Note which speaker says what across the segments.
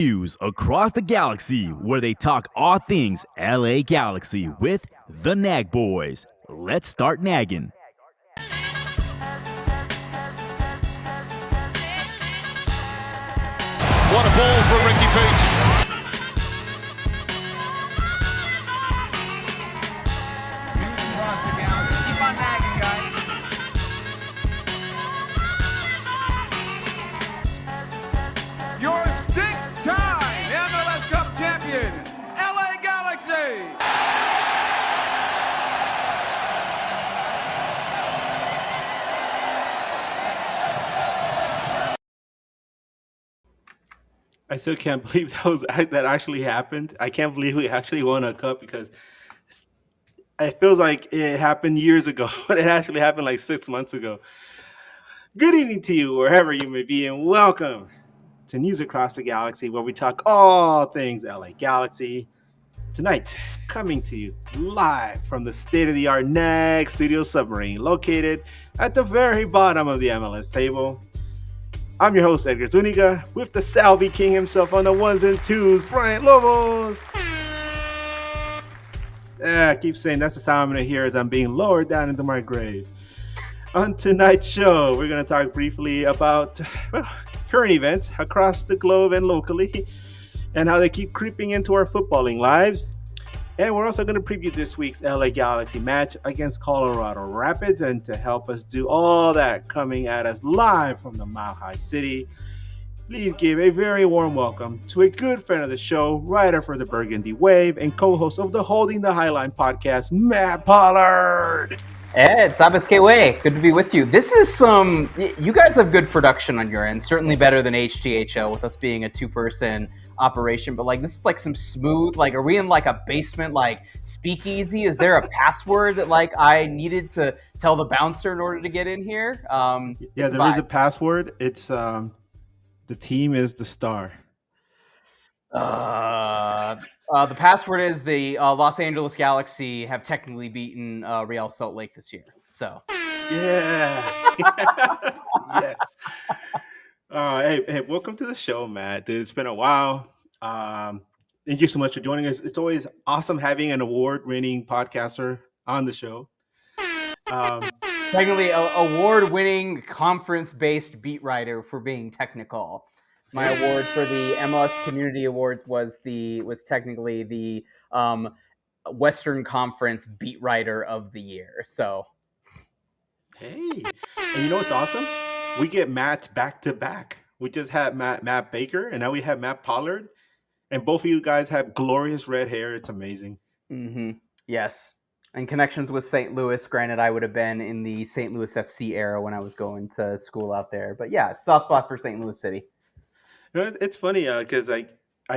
Speaker 1: News across the galaxy where they talk all things LA Galaxy with the Nag Boys. Let's start nagging.
Speaker 2: What a ball from Ricky Peach.
Speaker 3: News across the galaxy. Keep on nagging, guys. Your six-time MLS Cup champion, LA Galaxy.
Speaker 4: I still can't believe that actually happened. I can't believe we actually won a cup because it feels like it happened years ago, but it actually happened like 6 months ago. Good evening to you, wherever you may be, and welcome to News Across the Galaxy, where we talk all things LA Galaxy. Tonight, coming to you live from the state-of-the-art NAGn Studio Submarine, located at the very bottom of the MLS table. I'm your host, Edgar Zuniga, with the Salvi King himself on the ones and twos, Brian Lobos. I keep saying that's the sound I'm going to hear as I'm being lowered down into my grave. On tonight's show, we're going to talk briefly about current events across the globe and locally, and how they keep creeping into our footballing lives. And we're also going to preview this week's LA Galaxy match against Colorado Rapids. And to help us do all that, coming at us live from the Mile High City, please give a very warm welcome to a good friend of the show, writer for the Burgundy Wave, and co-host of the Holding the Highline podcast, Matt Pollard.
Speaker 5: Ed, sabes que way. Good to be with you. This is you guys have good production on your end, certainly better than HTHL with us being a two-person operation, but like this is like some smooth, like are we in like a basement like speakeasy? Is there a password that like I needed to tell the bouncer in order to get in here?
Speaker 4: Yeah, there is a password. It's the team is the star.
Speaker 5: The password is the Los Angeles Galaxy have technically beaten Real Salt Lake this year. So
Speaker 4: yeah. Yes. Hey, welcome to the show, Matt. Dude, it's been a while. Thank you so much for joining us. It's always awesome having an award-winning podcaster on the show.
Speaker 5: Technically, award-winning conference-based beat writer for being technical. My award for the MLS Community Awards was technically the Western Conference beat writer of the year. So,
Speaker 4: hey, and you know what's awesome? We get Matt back to back. We just had Matt Baker, and now we have Matt Pollard, and both of you guys have glorious red hair. It's amazing.
Speaker 5: Mm-hmm. Yes, and connections with St. Louis. Granted, I would have been in the St. Louis FC era when I was going to school out there, but yeah, soft spot for St. Louis City.
Speaker 4: You know, it's funny because I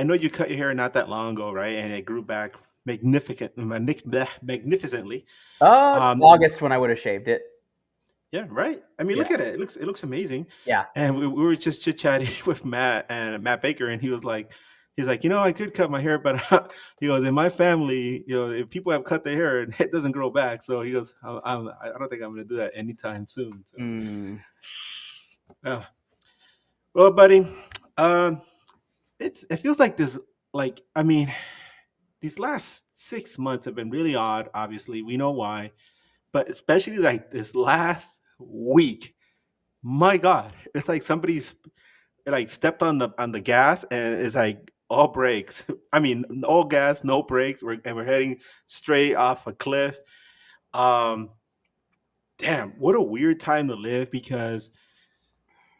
Speaker 4: know you cut your hair not that long ago, right? And it grew back magnificently.
Speaker 5: August when I would have shaved it.
Speaker 4: Yeah, right. I mean, look at it. It looks amazing.
Speaker 5: Yeah.
Speaker 4: And we were just chit chatting with Matt Baker, and he's like, I could cut my hair, but he goes, in my family, if people have cut their hair, it doesn't grow back. So he goes, I don't think I'm going to do that anytime soon. So. Well, buddy, it feels like this. These last 6 months have been really odd. Obviously, we know why, but especially like this last week, my God, it's like somebody's like stepped on the gas and it's like all brakes. I mean, all gas, no brakes. We're heading straight off a cliff. Damn, what a weird time to live, because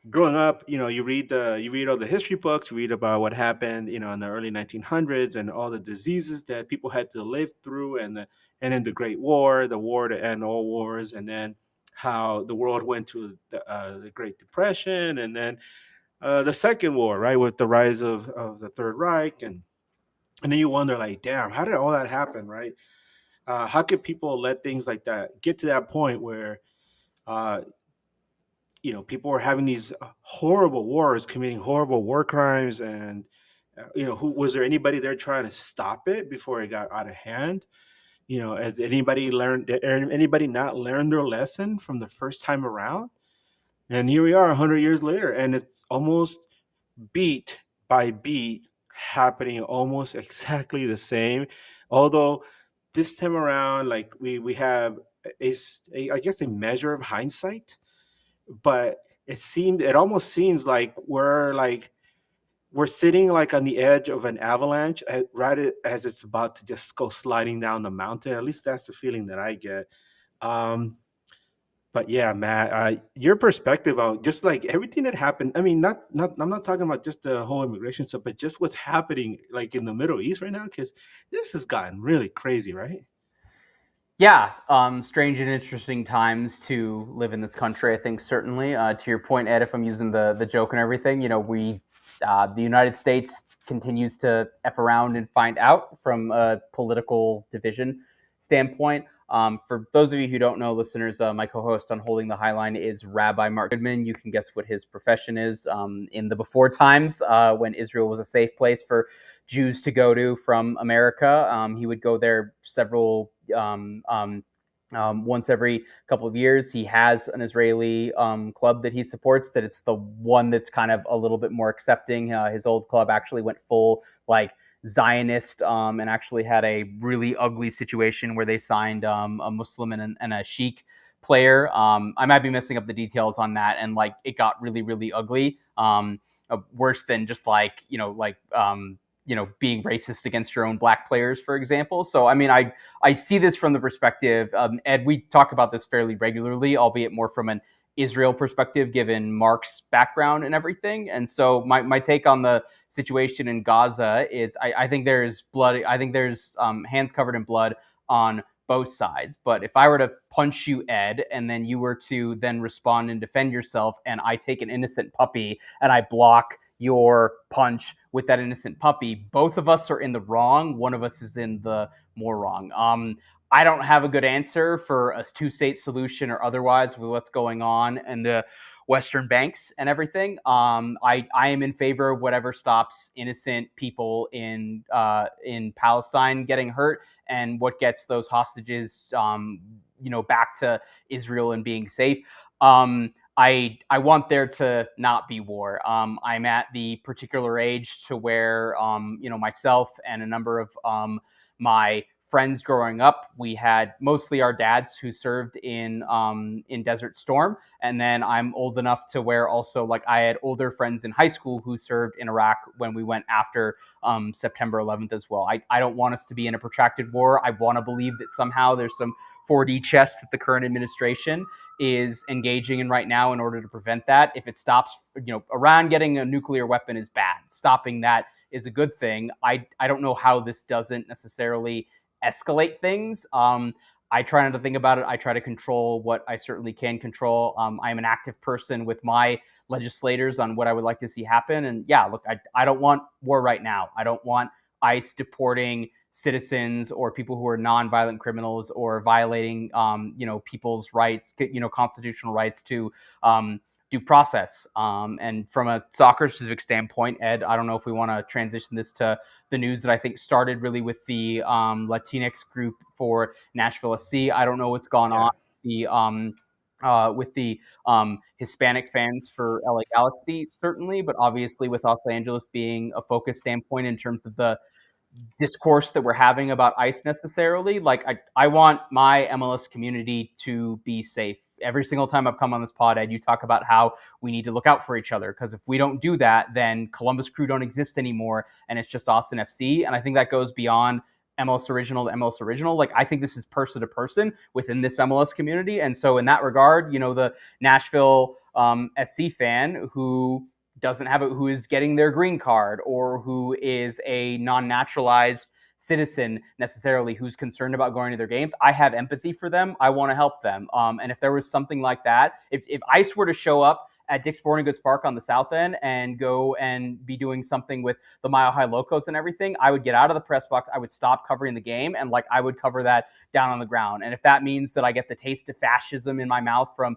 Speaker 4: growing up, you read all the history books, you read about what happened, in the early 1900s and all the diseases that people had to live through, and then the Great War, the war to end all wars, and then how the world went to the Great Depression, and then the Second War, right, with the rise of the Third Reich, and then you wonder, like, damn, how did all that happen, right? How could people let things like that get to that point where people were having these horrible wars, committing horrible war crimes, and who was there anybody there trying to stop it before it got out of hand? Has anybody not learned their lesson from the first time around? And here we are 100 years later, and it's almost beat by beat happening almost exactly the same. Although this time around, like we have is I guess a measure of hindsight, but it almost seems like we're sitting like on the edge of an avalanche as it's about to just go sliding down the mountain. At least that's the feeling that I get. Um, but yeah, Matt, your perspective on just like everything that happened. I mean, not I'm not talking about just the whole immigration stuff, but just what's happening like in the Middle East right now, because this has gotten really crazy, right?
Speaker 5: Yeah, strange and interesting times to live in this country. I think certainly. To your point, Ed, if I'm using the joke and everything, the United States continues to f around and find out from a political division standpoint. For those of you who don't know, listeners, my co-host on Holding the Highline is Rabbi Mark Goodman. You can guess what his profession is. In the before times, when Israel was a safe place for Jews to go to from America, he would go there once every couple of years. He has an Israeli club that he supports. That it's the one that's kind of a little bit more accepting. His old club actually went full like Zionist and actually had a really ugly situation where they signed a Muslim and a Sheikh player. I might be messing up the details on that, and like it got really really ugly. Worse than just like being racist against your own black players, for example. So I mean, I see this from the perspective, Ed, we talk about this fairly regularly, albeit more from an Israel perspective, given Mark's background and everything. And so my take on the situation in Gaza is I think there's blood. I think there's hands covered in blood on both sides. But if I were to punch you, Ed, and then you were to then respond and defend yourself, and I take an innocent puppy and I block your punch with that innocent puppy, both of us are in the wrong. One of us is in the more wrong. I don't have a good answer for a two-state solution or otherwise with what's going on in the Western banks and everything. I am in favor of whatever stops innocent people in Palestine getting hurt, and what gets those hostages back to Israel and being safe. I want there to not be war. I'm at the particular age to where myself and a number of my friends growing up, we had mostly our dads who served in Desert Storm, and then I'm old enough to where also like I had older friends in high school who served in Iraq when we went after September 11th as well. I don't want us to be in a protracted war. I want to believe that somehow there's some 4D chess that the current administration is engaging in right now in order to prevent that. If it stops, Iran getting a nuclear weapon is bad. Stopping that is a good thing. I don't know how this doesn't necessarily escalate things. I try not to think about it. I try to control what I certainly can control. I'm an active person with my legislators on what I would like to see happen. And yeah, look, I don't want war right now. I don't want ICE deporting citizens or people who are non-violent criminals or violating, people's rights, constitutional rights to due process. And from a soccer specific standpoint, Ed, I don't know if we want to transition this to the news that I think started really with the Latinx group for Nashville SC. I don't know what's gone on with the Hispanic fans for LA Galaxy, certainly, but obviously with Los Angeles being a focus standpoint in terms of the discourse that we're having about ICE necessarily. Like I want my MLS community to be safe. Every single time I've come on this pod, Ed, you talk about how we need to look out for each other, because if we don't do that, then Columbus Crew don't exist anymore, and it's just Austin FC. And I think that goes beyond MLS Original to MLS Original. Like I think this is person to person within this MLS community. And so in that regard, the Nashville SC fan who doesn't have it, who is getting their green card, or who is a non-naturalized citizen necessarily who's concerned about going to their games, I have empathy for them. I want to help them. And if there was something like that, if ICE were to show up at Dick's Sporting Goods Park on the South End and go and be doing something with the Mile High Locos and everything, I would get out of the press box. I would stop covering the game, and like I would cover that down on the ground. And if that means that I get the taste of fascism in my mouth from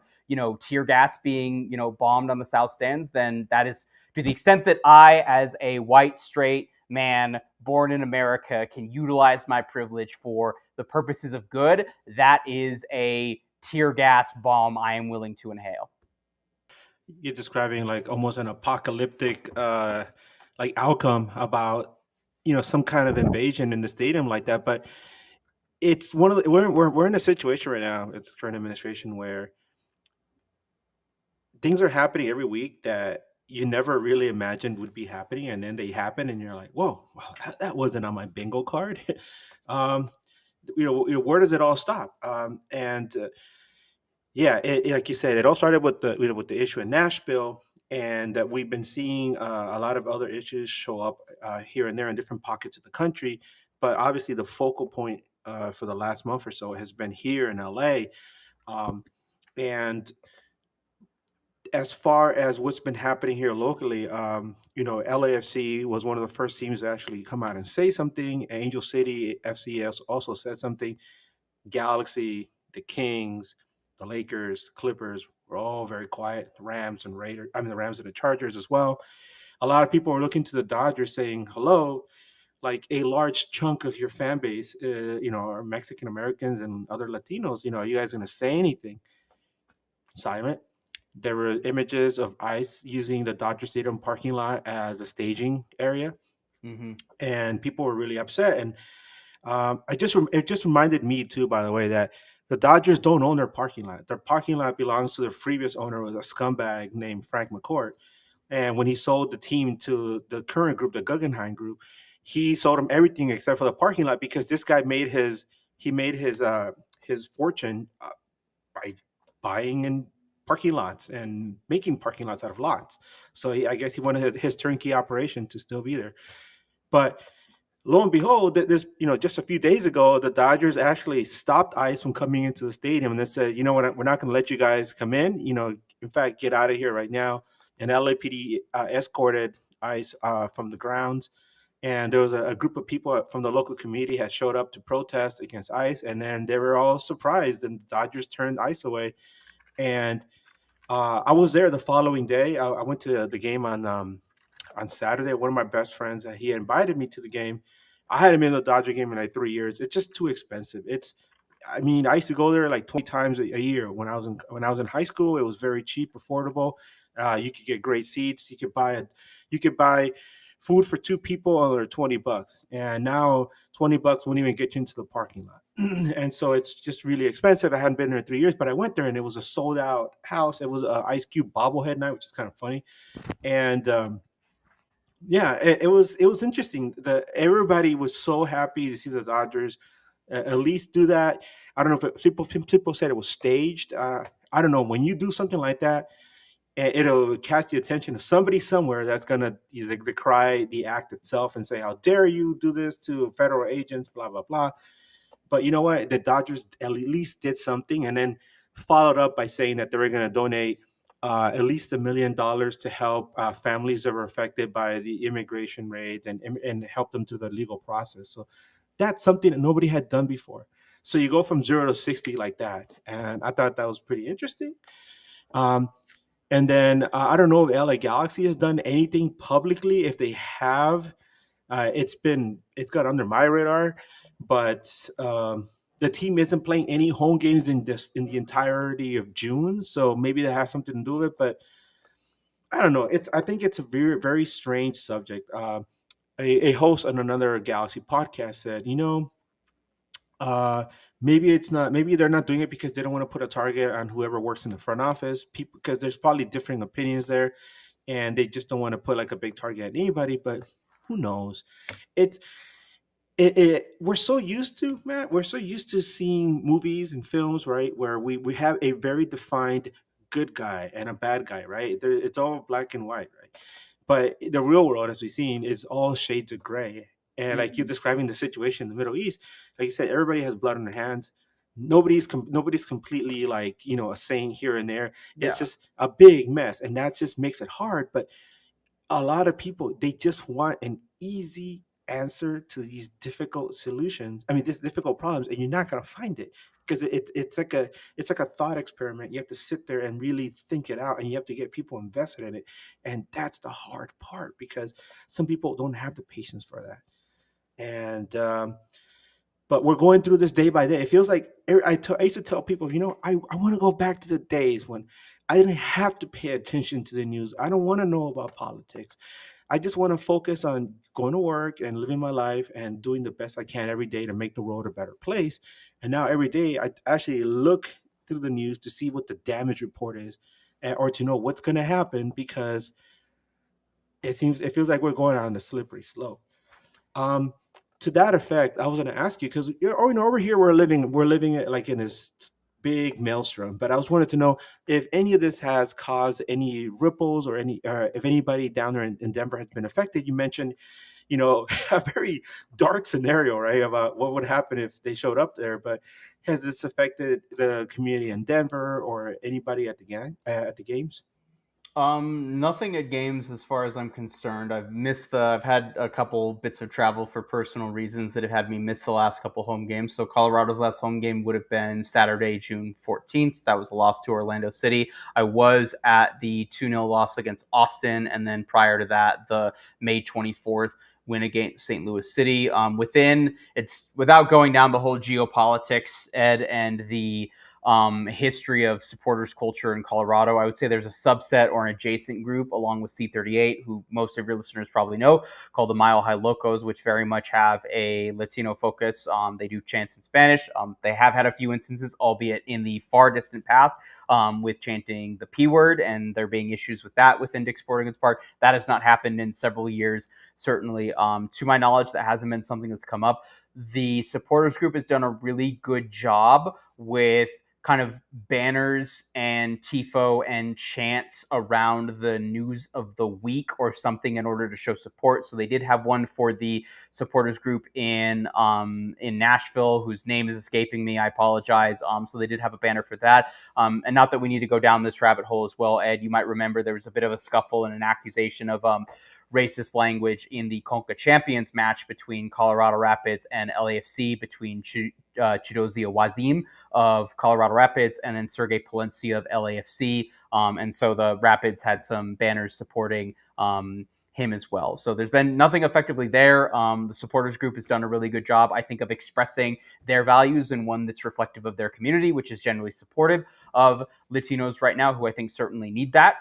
Speaker 5: tear gas being bombed on the South Stands, then that is, to the extent that I, as a white straight man born in America, can utilize my privilege for the purposes of good, that is a tear gas bomb I am willing to inhale.
Speaker 4: You're describing like almost an apocalyptic like outcome about some kind of invasion in the stadium like that. But it's one of the, we're in a situation right now. It's current administration where things are happening every week that you never really imagined would be happening, and then they happen, and you're like, "Whoa, wow, that wasn't on my bingo card." um, where does it all stop? And Yeah, like you said, it all started with the issue in Nashville, and we've been seeing a lot of other issues show up here and there in different pockets of the country. But obviously, the focal point for the last month or so has been here in LA. Um, and as far as what's been happening here locally, LAFC was one of the first teams to actually come out and say something. Angel City FCS also said something. Galaxy, the Kings, the Lakers, Clippers were all very quiet. The Rams and the Rams and the Chargers as well. A lot of people are looking to the Dodgers saying, hello, like a large chunk of your fan base, are Mexican Americans and other Latinos. Are you guys going to say anything? Silent. There were images of ICE using the Dodger Stadium parking lot as a staging area,
Speaker 5: Mm-hmm.
Speaker 4: and people were really upset. And it just reminded me too, by the way, that the Dodgers don't own their parking lot. Their parking lot belongs to their previous owner, was a scumbag named Frank McCourt. And when he sold the team to the current group, the Guggenheim Group, he sold them everything except for the parking lot, because this guy made his fortune by buying in parking lots and making parking lots out of lots. So I guess he wanted his turnkey operation to still be there. But lo and behold, this just a few days ago, the Dodgers actually stopped ICE from coming into the stadium, and they said, you know what, we're not going to let you guys come in. In fact, get out of here right now. And LAPD escorted ICE from the grounds, and there was a group of people from the local community had showed up to protest against ICE, and then they were all surprised, and the Dodgers turned ICE away. And I was there the following day. I went to the game on Saturday. One of my best friends, he invited me to the game. I hadn't been to the Dodger game in like 3 years. It's just too expensive. I mean, I used to go there like 20 times a year when I was in high school. It was very cheap, affordable. You could get great seats. You could buy food for two people under $20, and now $20 won't even get you into the parking lot. And so it's just really expensive. I hadn't been there in 3 years, but I went there and it was a sold out house. It was an Ice Cube bobblehead night, which is kind of funny. And yeah, it was interesting. Everybody was so happy to see the Dodgers at least do that. I don't know if people said it was staged. I don't know. When you do something like that, it'll catch the attention of somebody somewhere that's gonna decry the act itself and say, "How dare you do this to federal agents?" Blah blah blah. But you know what? The Dodgers at least did something, and then followed up by saying that they were going to donate at least $1 million to help families that were affected by the immigration raids, and help them through the legal process. So that's something that nobody had done before. So you go from 0 to 60 like that, and I thought that was pretty interesting. Um, and then I don't know if LA Galaxy has done anything publicly. If they have, it's got under my radar, but the team isn't playing any home games in the entirety of June, so maybe that has something to do with it. But I don't know. I think it's a very very strange subject. A host on another Galaxy podcast said, uh, maybe it's not. Maybe they're not doing it because they don't want to put a target on whoever works in the front office. People, because there's probably differing opinions there, and they just don't want to put like a big target at anybody. But who knows? It's we're so used to, Matt, we're so used to seeing movies and films, right, where we have a very defined good guy and a bad guy, right? It's all black and white, right? But the real world, as we've seen, is all shades of gray. And like you
Speaker 5: Mm-hmm.
Speaker 4: describing the situation in the Middle East, like you said, everybody has blood on their hands. Nobody's completely like a saint here and there. It's
Speaker 5: Yeah.
Speaker 4: just a big mess, and that just makes it hard. But a lot of people, they just want an easy answer to these difficult solutions. I mean, these difficult problems, and you're not going to find it, because it's like a thought experiment. You have to sit there and really think it out, and you have to get people invested in it, and that's the hard part, because some people don't have the patience for that. And but we're going through this day by day. It feels like I used to tell people, I want to go back to the days when I didn't have to pay attention to the news. I don't want to know about politics. I just want to focus on going to work and living my life and doing the best I can every day to make the world a better place. And now every day I actually look through the news to see what the damage report is, or to know what's going to happen, because it feels like we're going on a slippery slope. Um, to that effect, I was going to ask you, because over here we're living it like in this big maelstrom. But I was wanted to know if any of this has caused any ripples, or any if anybody down there in Denver has been affected. You mentioned, a very dark scenario, right, about what would happen if they showed up there. But has this affected the community in Denver or anybody at the games?
Speaker 5: Nothing at games as far as I'm concerned. I've had a couple bits of travel for personal reasons that have had me miss the last couple home games. So Colorado's last home game would have been Saturday, June 14th. That was a loss to Orlando City. I was at the 2-0 loss against Austin, and then prior to that, the May 24th win against St. Louis City. Without going down the whole geopolitics, Ed, and the history of supporters culture in Colorado. I would say there's a subset or an adjacent group along with C38, who most of your listeners probably know, called the Mile High Locos, which very much have a Latino focus. They do chants in Spanish. They have had a few instances, albeit in the far distant past, with chanting the P word, and there being issues with that within Dick's Sporting Goods Park. That has not happened in several years, certainly. To my knowledge, that hasn't been something that's come up. The supporters group has done a really good job with kind of banners and tifo and chants around the news of the week or something in order to show support. So they did have one for the supporters group in Nashville, whose name is escaping me. I apologize. So they did have a banner for that. And not that we need to go down this rabbit hole as well, Ed. You might remember there was a bit of a scuffle and an accusation of racist language in the Conca Champions match between Colorado Rapids and LAFC, between Chidozia Wazim of Colorado Rapids and then Sergei Palencia of LAFC. And so the Rapids had some banners supporting him as well. So there's been nothing effectively there. The supporters group has done a really good job, I think, of expressing their values in one that's reflective of their community, which is generally supportive of Latinos right now, who I think certainly need that.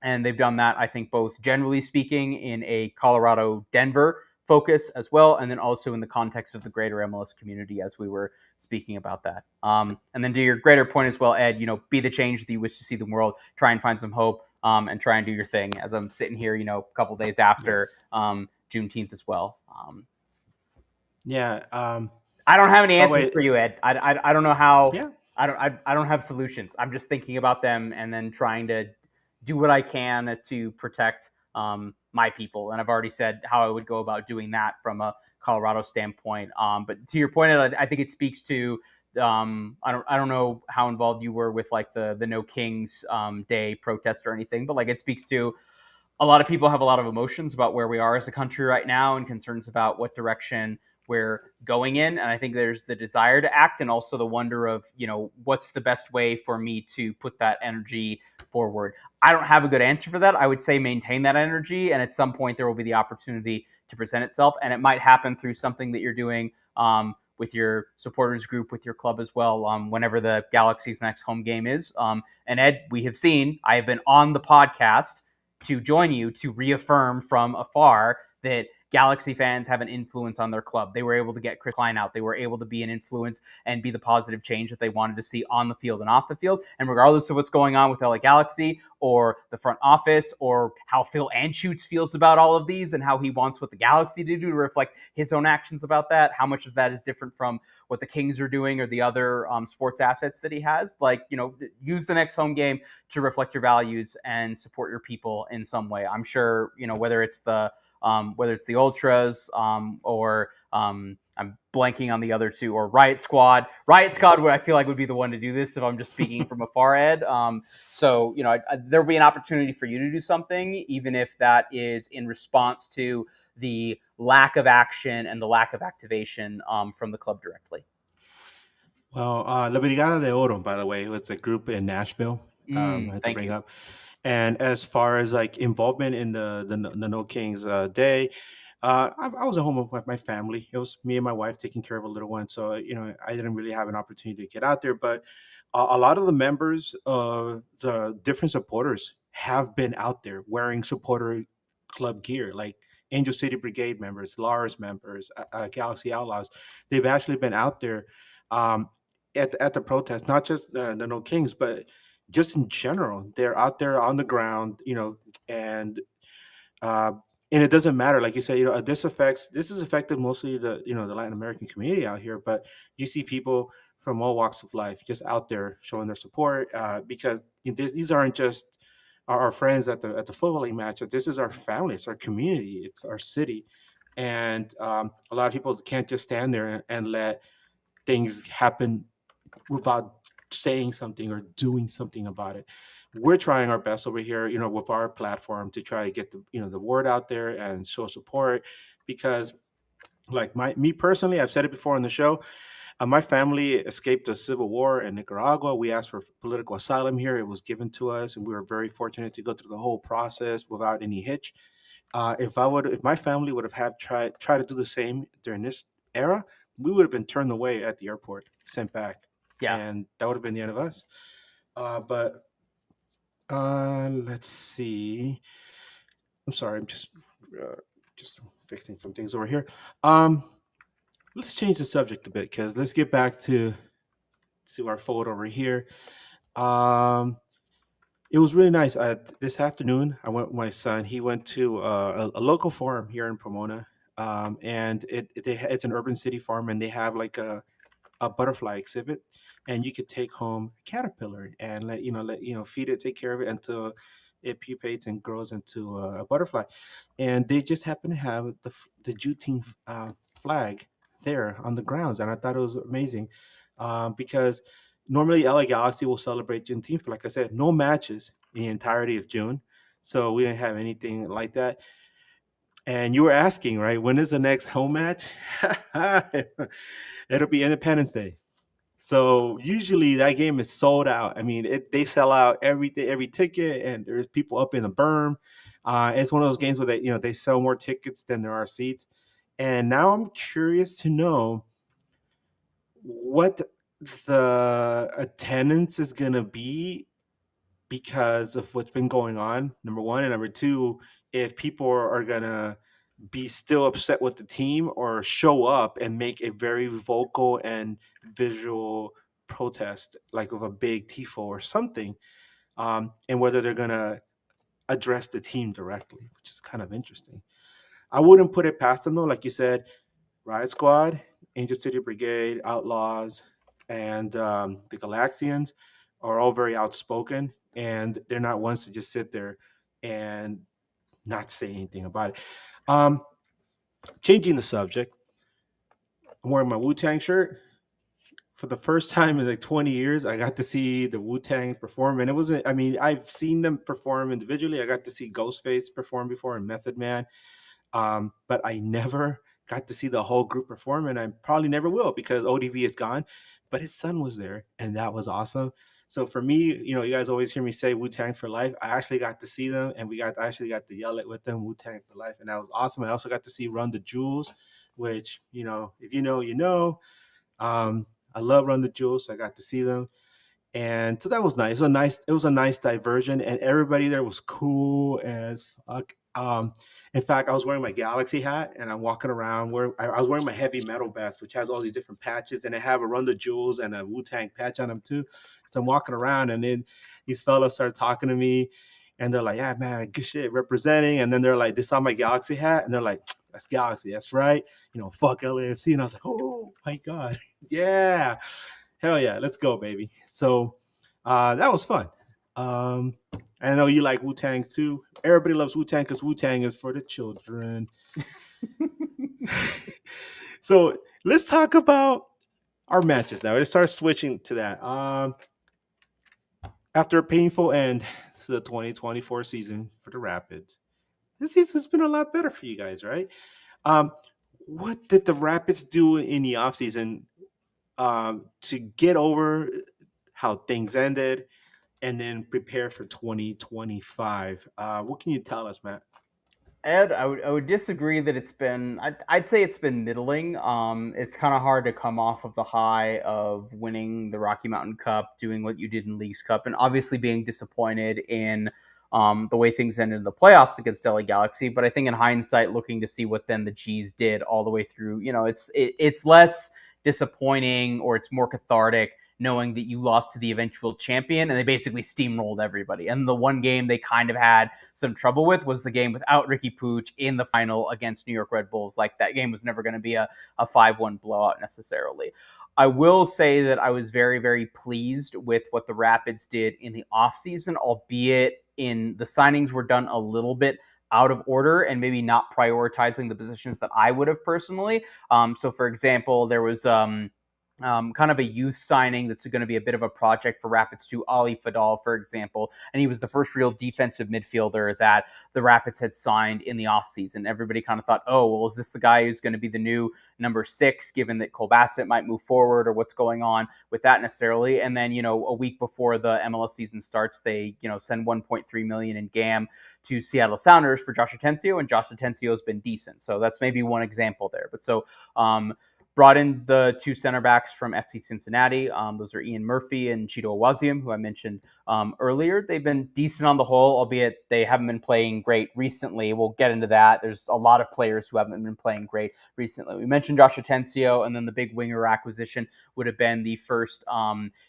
Speaker 5: And they've done that, I think, both generally speaking in a Colorado-Denver focus as well, and then also in the context of the greater MLS community, as we were speaking about that. And then to your greater point as well, Ed, be the change that you wish to see the world, try and find some hope, and try and do your thing, as I'm sitting here, a couple days after Juneteenth as well.
Speaker 4: Yeah.
Speaker 5: I don't have any answers for you, Ed. I don't know how.
Speaker 4: Yeah.
Speaker 5: I don't have solutions. I'm just thinking about them and then trying to do what I can to protect my people. And I've already said how I would go about doing that from a Colorado standpoint. But to your point, I think it speaks to, I don't know how involved you were with like the No Kings Day protest or anything, but like it speaks to a lot of people have a lot of emotions about where we are as a country right now and concerns about what direction we're going in. And I think there's the desire to act and also the wonder of, what's the best way for me to put that energy forward. I don't have a good answer for that. I would say maintain that energy. And at some point there will be the opportunity to present itself. And it might happen through something that you're doing with your supporters group, with your club as well, whenever the Galaxy's next home game is. And Ed, we have seen, I have been on the podcast to join you to reaffirm from afar that Galaxy fans have an influence on their club. They were able to get Chris Klein out. They were able to be an influence and be the positive change that they wanted to see on the field and off the field. And regardless of what's going on with LA Galaxy or the front office or how Phil Anschutz feels about all of these and how he wants what the Galaxy to do to reflect his own actions about that, how much of that is different from what the Kings are doing or the other sports assets that he has, use the next home game to reflect your values and support your people in some way. I'm sure, whether it's the Ultras or I'm blanking on the other two, or Riot Squad. Riot Squad would, I feel like, would be the one to do this if I'm just speaking from afar, Ed. So there'll be an opportunity for you to do something, even if that is in response to the lack of action and the lack of activation from the club directly.
Speaker 4: Well, La Brigada de Oro, by the way, was a group in Nashville. I had to bring up. And as far as like involvement in the No Kings Day, I was at home with my family. It was me and my wife taking care of a little one, so I didn't really have an opportunity to get out there. But a lot of the members of the different supporters have been out there wearing supporter club gear, like Angel City Brigade members, Lars members, Galaxy Outlaws. They've actually been out there um, at the protest, not just the No Kings, but just in general. They're out there on the ground, and uh, and it doesn't matter, like you said, this has affected mostly the Latin American community out here, but you see people from all walks of life just out there showing their support because these aren't just our friends at the football league match. This is our family, it's our community, it's our city, and a lot of people can't just stand there and let things happen without saying something or doing something about it. We're trying our best over here, with our platform to try to get the word out there and show support because like me personally, I've said it before on the show, my family escaped a civil war in Nicaragua. We asked for political asylum here. It was given to us, and we were very fortunate to go through the whole process without any hitch. If my family would have try to do the same during this era, we would have been turned away at the airport, sent back,
Speaker 5: Yeah.
Speaker 4: and that would have been the end of us. But let's see. I'm sorry, I'm just fixing some things over here. Um, let's change the subject a bit because let's get back to our photo over here. Um, it was really nice. This afternoon, I went with my son. He went to a local farm here in Pomona, and it's an urban city farm, and they have like a butterfly exhibit, and you could take home a caterpillar and let feed it, take care of it until it pupates and grows into a butterfly. And they just happen to have the Juneteenth flag there on the grounds, and I thought it was amazing because normally LA Galaxy will celebrate Juneteenth. Like I said, no matches the entirety of June, so we didn't have anything like that. And you were asking, right, when is the next home match? It'll be Independence Day. So usually that game is sold out. I mean, they sell out everything, every ticket, and there's people up in the berm. It's one of those games where they sell more tickets than there are seats. And now I'm curious to know what the attendance is gonna be because of what's been going on. Number one, and number two, if people are gonna be still upset with the team or show up and make a very vocal and visual protest, like with a big tifo or something, and whether they're gonna address the team directly, which is kind of interesting. I wouldn't put it past them though, like you said, Riot Squad, Angel City Brigade, Outlaws, and the Galaxians are all very outspoken, and they're not ones to just sit there and not say anything about it. Um, Changing the subject, I'm wearing my Wu Tang shirt. For the first time in like 20 years, I got to see the Wu Tang perform, and it wasn't. I mean, I've seen them perform individually. I got to see Ghostface perform before and Method Man, but I never got to see the whole group perform, and I probably never will because ODB is gone. But his son was there, and that was awesome. So for me, you guys always hear me say Wu Tang for life. I actually got to see them, and I actually got to yell it with them, Wu Tang for life, and that was awesome. I also got to see Run the Jewels, which if you know, you know. I love Run the Jewels, so I got to see them, and so that was nice. It was a nice diversion, and everybody there was cool as fuck. In fact, I was wearing my Galaxy hat, and I'm walking around where I was wearing my heavy metal vest, which has all these different patches, and I have a Run the Jewels and a Wu Tang patch on them too. So I'm walking around, and then these fellas start talking to me, and they're like, "Yeah, man, good shit, representing." And then they're like, "They saw my Galaxy hat," and they're like, "That's Galaxy, that's right." Fuck LAFC, and I was like, "Oh my god, yeah." Hell yeah, let's go, baby. So that was fun. Um, I know you like Wu Tang too. Everybody loves Wu Tang because Wu Tang is for the children. So let's talk about our matches now. Let's start switching to that. After a painful end to the 2024 season for the Rapids, this season's been a lot better for you guys, right? Um, what did the Rapids do in the offseason to get over how things ended and then prepare for 2025? What can you tell us, Matt?
Speaker 5: Ed, I would disagree that it's been. I'd say it's been middling. It's kind of hard to come off of the high of winning the Rocky Mountain Cup, doing what you did in Leagues Cup, and obviously being disappointed in the way things ended in the playoffs against LA Galaxy. But I think in hindsight, looking to see what then the G's did all the way through, it's less disappointing, or it's more cathartic knowing that you lost to the eventual champion and they basically steamrolled everybody. And the one game they kind of had some trouble with was the game without Ricky Puig in the final against New York Red Bulls. Like, that game was never going to be a 5-1 blowout necessarily. I will say that I was very, very pleased with what the Rapids did in the offseason, albeit in the signings were done a little bit out of order and maybe not prioritizing the positions that I would have personally. So, for example, there was kind of a youth signing that's going to be a bit of a project for Rapids too, Ali Fadal, for example. And he was the first real defensive midfielder that the Rapids had signed in the offseason. Everybody kind of thought, oh, well, is this the guy who's going to be the new number 6, given that Cole Bassett might move forward, or what's going on with that necessarily? And then, a week before the MLS season starts, they, send $1.3 million in GAM to Seattle Sounders for Josh Atencio, and Josh Atencio has been decent. So that's maybe one example there. But so, brought in the 2 center backs from FC Cincinnati. Those are Ian Murphy and Chido Awaziam, who I mentioned earlier. They've been decent on the whole, albeit they haven't been playing great recently. We'll get into that. There's a lot of players who haven't been playing great recently. We mentioned Josh Atencio, and then the big winger acquisition would have been the first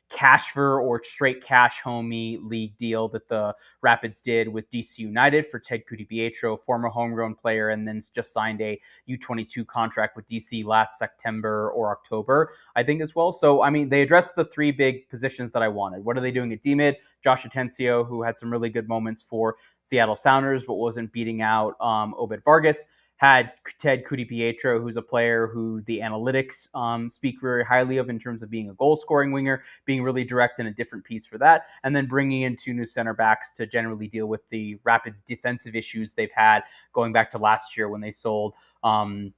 Speaker 5: cash-for or straight cash homie league deal that the Rapids did with DC United for Ted Cuti-Pietro, former homegrown player, and then just signed a U22 contract with DC last September or October, I think, as well. So, I mean, they addressed the 3 big positions that I wanted. What are they doing at D-mid? Josh Atencio, who had some really good moments for Seattle Sounders, but wasn't beating out Obed Vargas. Had Ted Cuti-Pietro, who's a player who the analytics speak very highly of in terms of being a goal-scoring winger, being really direct and a different piece for that, and then bringing in 2 new center backs to generally deal with the Rapids' defensive issues they've had going back to last year when they sold Moise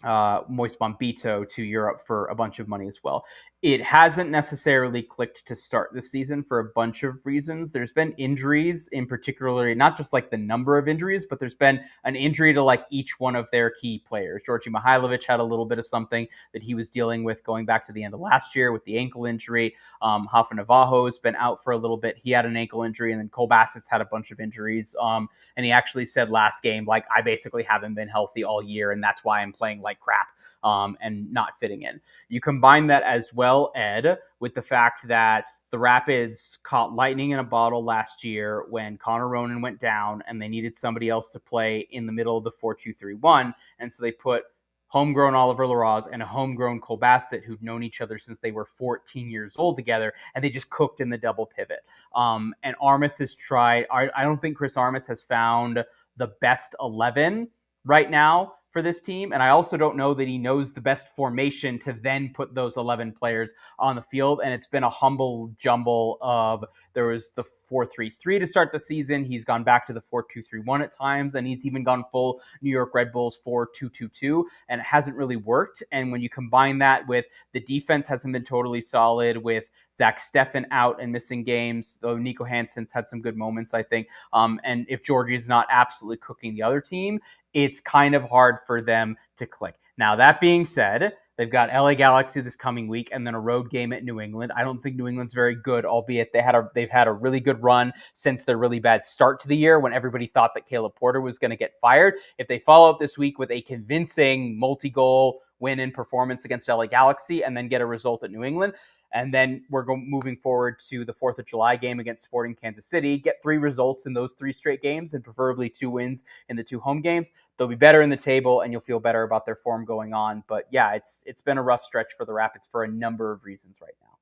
Speaker 5: Bombito to Europe for a bunch of money as well. It hasn't necessarily clicked to start this season for a bunch of reasons. There's been injuries, in particular, not just like the number of injuries, but there's been an injury to like each one of their key players. Georgi Mihailovic had a little bit of something that he was dealing with going back to the end of last year with the ankle injury. Rafa Navajo has been out for a little bit. He had an ankle injury, and then Cole Bassett's had a bunch of injuries. And he actually said last game, like, I basically haven't been healthy all year, and that's why I'm playing like crap. And not fitting in. You combine that as well, Ed, with the fact that the Rapids caught lightning in a bottle last year when Connor Ronan went down and they needed somebody else to play in the middle of the 4-2-3-1. And so they put homegrown Oliver Larraz and a homegrown Cole Bassett, who'd known each other since they were 14 years old together, and they just cooked in the double pivot. And Armas has tried. I don't think Chris Armas has found the best 11 right now for this team. And I also don't know that he knows the best formation to then put those 11 players on the field. And it's been a humble jumble of, there was the 4-3-3 to start the season. He's gone back to the 4-2-3-1 at times. And he's even gone full New York Red Bulls 4-2-2-2. And it hasn't really worked. And when you combine that with the defense hasn't been totally solid, with Zach Steffen out and missing games, though Nico Hansen's had some good moments, I think. And if Georgie is not absolutely cooking the other team, it's kind of hard for them to click. Now, that being said, they've got LA Galaxy this coming week and then a road game at New England. I don't think New England's very good, albeit they've had a really good run since their really bad start to the year when everybody thought that Caleb Porter was going to get fired. If they follow up this week with a convincing multi-goal win in performance against LA Galaxy and then get a result at New England, and then we're moving forward to the 4th of July game against Sporting Kansas City. Get 3 results in those 3 straight games and preferably 2 wins in the 2 home games. They'll be better in the table and you'll feel better about their form going on. But yeah, it's been a rough stretch for the Rapids for a number of reasons right now.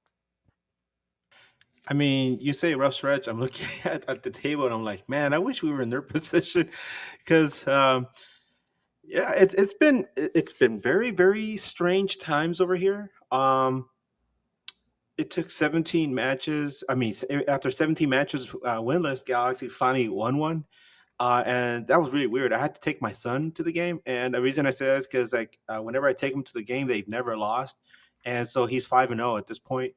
Speaker 4: I mean, you say rough stretch. I'm looking at the table and I'm like, man, I wish we were in their position because, yeah, it's been very, very strange times over here. It took 17 matches. I mean, after 17 matches winless, Galaxy finally won one. And that was really weird. I had to take my son to the game. And the reason I say that is because whenever I take him to the game, they've never lost. And so he's 5-0 at this point.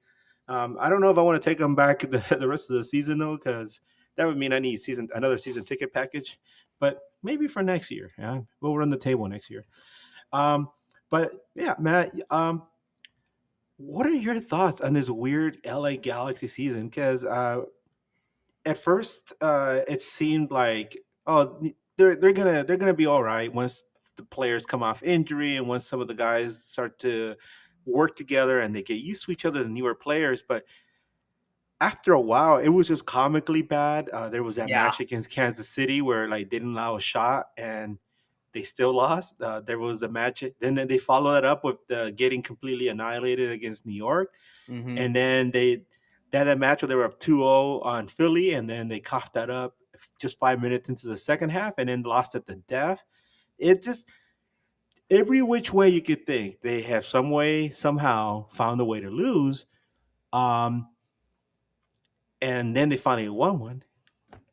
Speaker 4: I don't know if I want to take him back the rest of the season, though, because that would mean I need another season ticket package. But maybe for next year. Yeah, we'll run the table next year. But yeah, Matt, what are your thoughts on this weird LA Galaxy season? Because at first it seemed like, oh, they're gonna be all right once the players come off injury and once some of the guys start to work together and they get used to each other, the newer players. But after a while, it was just comically bad. There was that
Speaker 5: Yeah.
Speaker 4: match against Kansas City where like didn't allow a shot and they still lost. There was a match, then they followed it up with getting completely annihilated against New York,
Speaker 5: Mm-hmm.
Speaker 4: and then they had a match where they were up 2-0 on Philly, and then they coughed that up just 5 minutes into the second half, and then lost at the death. It just every which way you could think, they have some way somehow found a way to lose. Um, and then they finally won one.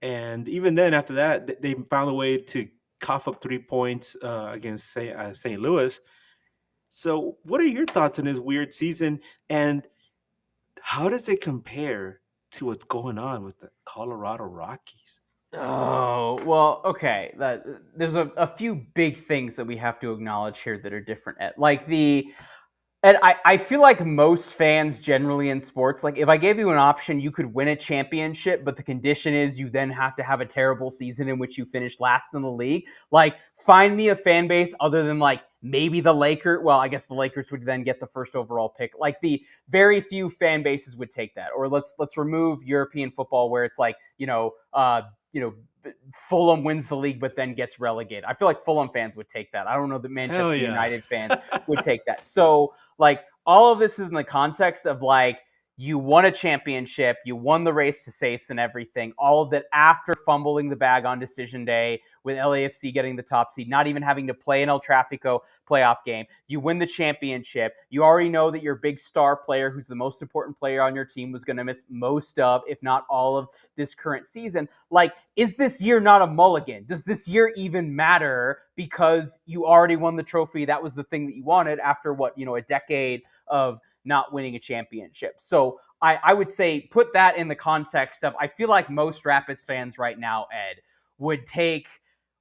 Speaker 4: And even then, after that, they found a way to cough up 3 points against St. Louis. So, what are your thoughts on this weird season, and how does it compare to what's going on with the Colorado Rockies?
Speaker 5: Oh, well, okay. There's a few big things that we have to acknowledge here that are different. And I feel like most fans generally in sports, like if I gave you an option, you could win a championship, but the condition is you then have to have a terrible season in which you finish last in the league. Like, find me a fan base other than like maybe the Lakers. Well, I guess the Lakers would then get the first overall pick. Like the very few fan bases would take that. Or let's remove European football where it's like, Fulham wins the league but then gets relegated. I feel like Fulham fans would take that. I don't know that
Speaker 4: Hell
Speaker 5: Manchester
Speaker 4: yeah.
Speaker 5: United fans would take that. So like all of this is in the context of like you won a championship, you won the race to Sace and everything. All of that after fumbling the bag on decision day with LAFC getting the top seed, not even having to play an El Trafico playoff game. You win the championship. You already know that your big star player, who's the most important player on your team, was going to miss most of, if not all of this current season. Like, is this year not a mulligan? Does this year even matter because you already won the trophy? That was the thing that you wanted after a decade of not winning a championship. So I would say put that in the context of, I feel like most Rapids fans right now, Ed, would take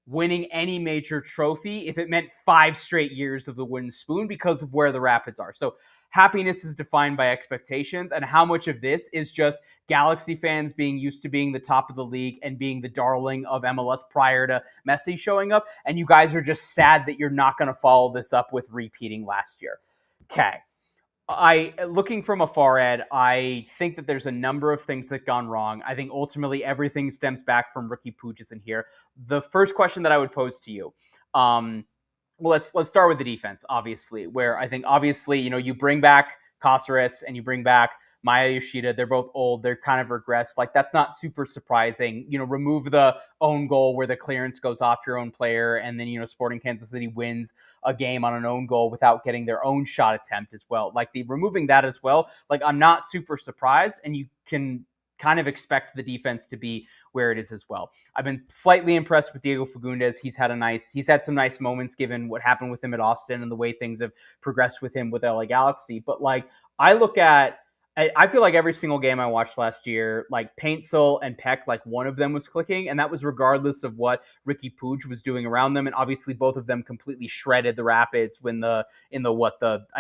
Speaker 5: winning any major trophy if it meant 5 straight years of the wooden spoon because of where the Rapids are. So happiness is defined by expectations, and how much of this is just Galaxy fans being used to being the top of the league and being the darling of MLS prior to Messi showing up, and you guys are just sad that you're not going to follow this up with repeating last year. Okay. Looking from afar, Ed, I think that there's a number of things that gone wrong. I think ultimately everything stems back from Ricky Puig in here. The first question that I would pose to you, well, let's start with the defense, obviously, where I think obviously, you bring back Caceres and you bring back Maya Yoshida. They're both old. They're kind of regressed. Like, that's not super surprising. Remove the own goal where the clearance goes off your own player, and then, Sporting Kansas City wins a game on an own goal without getting their own shot attempt as well. Like, removing that as well, like, I'm not super surprised, and you can kind of expect the defense to be where it is as well. I've been slightly impressed with Diego Fagundes. He's had some nice moments given what happened with him at Austin and the way things have progressed with him with LA Galaxy. But like, I feel like every single game I watched last year, like Paintsel and Peck, like one of them was clicking, and that was regardless of what Ricky Puig was doing around them. And obviously both of them completely shredded the Rapids I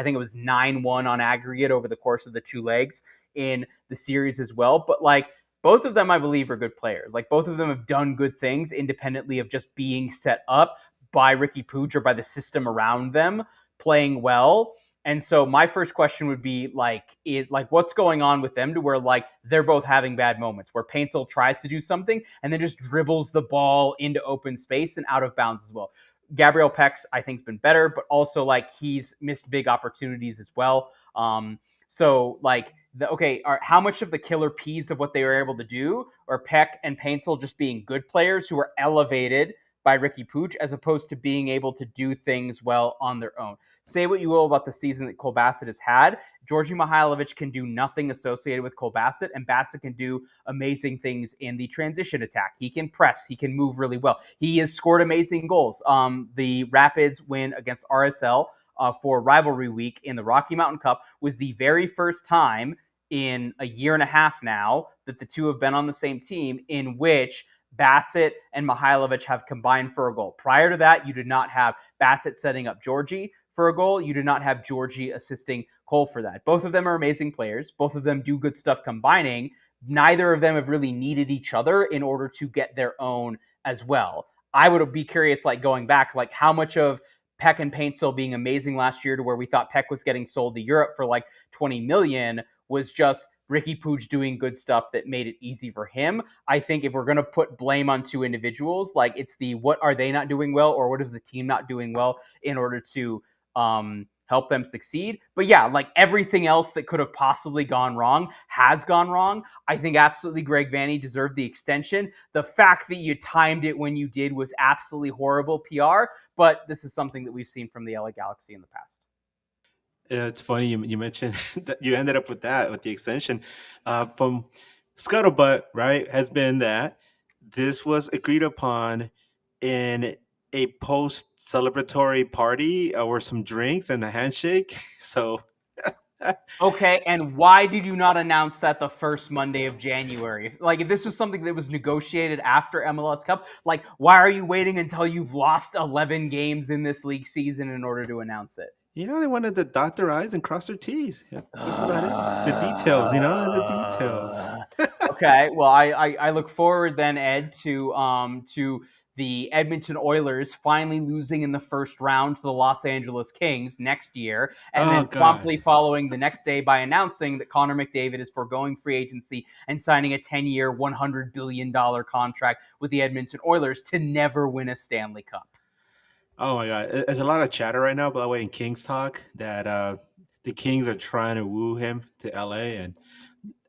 Speaker 5: think it was 9-1 on aggregate over the course of the 2 legs in the series as well. But like, both of them, I believe, are good players. Like, both of them have done good things independently of just being set up by Ricky Puig or by the system around them playing well. And so my first question would be what's going on with them to where like they're both having bad moments where Paintsel tries to do something and then just dribbles the ball into open space and out of bounds as well. Gabriel Peck's, I think, has been better, but also like he's missed big opportunities as well. So like how much of the killer P's of what they were able to do are Peck and Paintsel just being good players who are elevated by Ricky Puig as opposed to being able to do things well on their own? Say what you will about the season that Cole Bassett has had. Georgi Mihailovic can do nothing associated with Cole Bassett, and Bassett can do amazing things in the transition attack. He can press. He can move really well. He has scored amazing goals. The Rapids win against RSL for rivalry week in the Rocky Mountain Cup was the very first time in a year and a half now that the two have been on the same team in which Bassett and Mihailovic have combined for a goal. Prior to that, you did not have Bassett setting up Georgie for a goal. You did not have Georgie assisting Cole for that. Both of them are amazing players. Both of them do good stuff combining. neither of them have really needed each other in order to get their own as well. I would be curious, like going back, like how much of Peck and Paintsville being amazing last year to where we thought Peck was getting sold to Europe for like 20 million was just Ricky Pooch doing good stuff that made it easy for him. I think if we're going to put blame on two individuals, like it's the what are they not doing well or what is the team not doing well in order to help them succeed. But yeah, like everything else that could have possibly gone wrong has gone wrong. I think absolutely Greg Vanney deserved the extension. The fact that you timed it when you did was absolutely horrible PR, but this is something that we've seen from the LA Galaxy in the past.
Speaker 4: It's funny you mentioned that you ended up with the extension. From Scuttlebutt, right, has been that this was agreed upon in a post celebratory party or some drinks and a handshake. So
Speaker 5: Okay, and why did you not announce that the first Monday of January? Like, if this was something that was negotiated after MLS Cup, like, why are you waiting until you've lost 11 games in this league season in order to announce it?
Speaker 4: they wanted to dot their I's and cross their T's. Yeah, that's about it. The details, the details.
Speaker 5: Okay, well, I look forward then, Ed, to the Edmonton Oilers finally losing in the first round to the Los Angeles Kings next year, and then promptly following the next day by announcing that Connor McDavid is foregoing free agency and signing a 10-year, $100 billion contract with the Edmonton Oilers to never win a Stanley Cup.
Speaker 4: Oh my God, there's a lot of chatter right now, by the way, in Kings talk that the Kings are trying to woo him to LA, and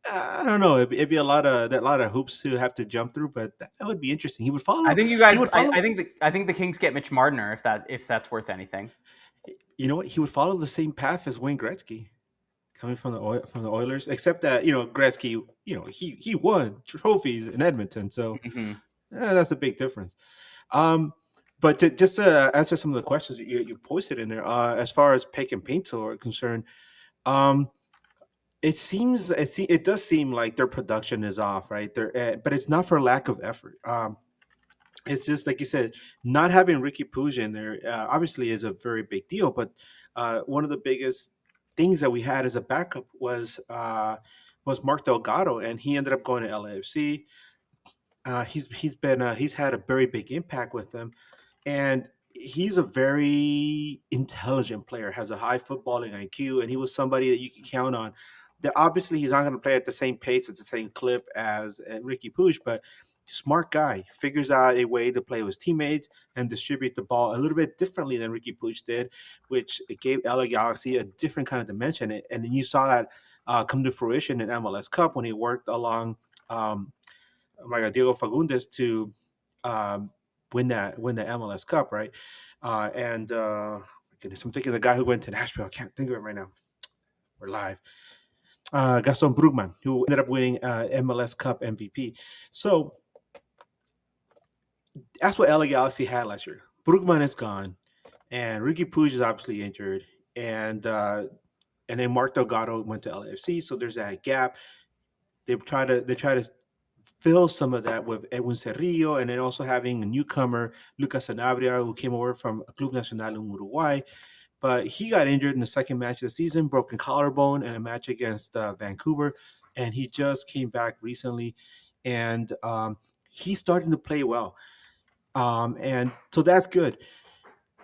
Speaker 4: I don't know. It'd be a lot of hoops to have to jump through, but that would be interesting. He would follow.
Speaker 5: I think you guys. I think the Kings get Mitch Marner if that's worth anything.
Speaker 4: You know what? He would follow the same path as Wayne Gretzky, coming from the Oilers. Except that Gretzky, he won trophies in Edmonton, so that's a big difference. But just to answer some of the questions that you posted in there, as far as Peck and Paintsville are concerned, it does seem like their production is off, right? But it's not for lack of effort. It's just like you said, not having Ricky Pooch in there obviously is a very big deal. But one of the biggest things that we had as a backup was Mark Delgado, and he ended up going to LAFC. He's had a very big impact with them, and he's a very intelligent player, has a high footballing IQ, and he was somebody that you can count on. That obviously he's not going to play at the same pace, at the same clip as Ricky Pooch, but smart guy, figures out a way to play with his teammates and distribute the ball a little bit differently than Ricky Pooch did, which it gave LA Galaxy a different kind of dimension. And then you saw that come to fruition in MLS Cup when he worked along Diego Fagundes to win the MLS Cup, right? Goodness, I'm thinking of the guy who went to Nashville. I can't think of it right now. We're live. Gaston Brugman, who ended up winning MLS Cup MVP. So that's what LA Galaxy had last year. Brugman is gone, and Ricky Pooch is obviously injured, and then Mark Delgado went to LAFC. So there's that gap. They try to fill some of that with Edwin Cerrillo, and then also having a newcomer, Lucas Sanabria, who came over from Club Nacional in Uruguay. But he got injured in the second match of the season, broken collarbone in a match against Vancouver, and he just came back recently, and he's starting to play well. And so that's good.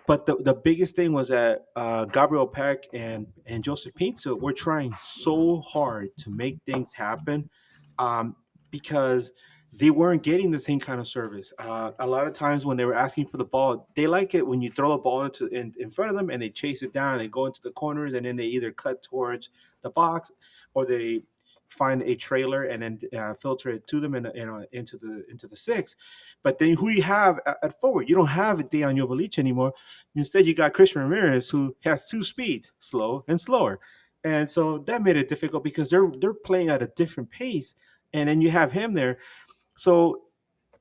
Speaker 4: But the biggest thing was that Gabriel Peck and Joseph Paintsville were trying so hard to make things happen because they weren't getting the same kind of service. A lot of times when they were asking for the ball, they like it when you throw the ball in front of them and they chase it down and go into the corners, and then they either cut towards the box or they find a trailer and then filter it to them into the six. But then who do you have at forward? You don't have Dejan Joveljic anymore. Instead, you got Christian Ramirez, who has two speeds, slow and slower. And so that made it difficult because they're playing at a different pace. And then you have him there. So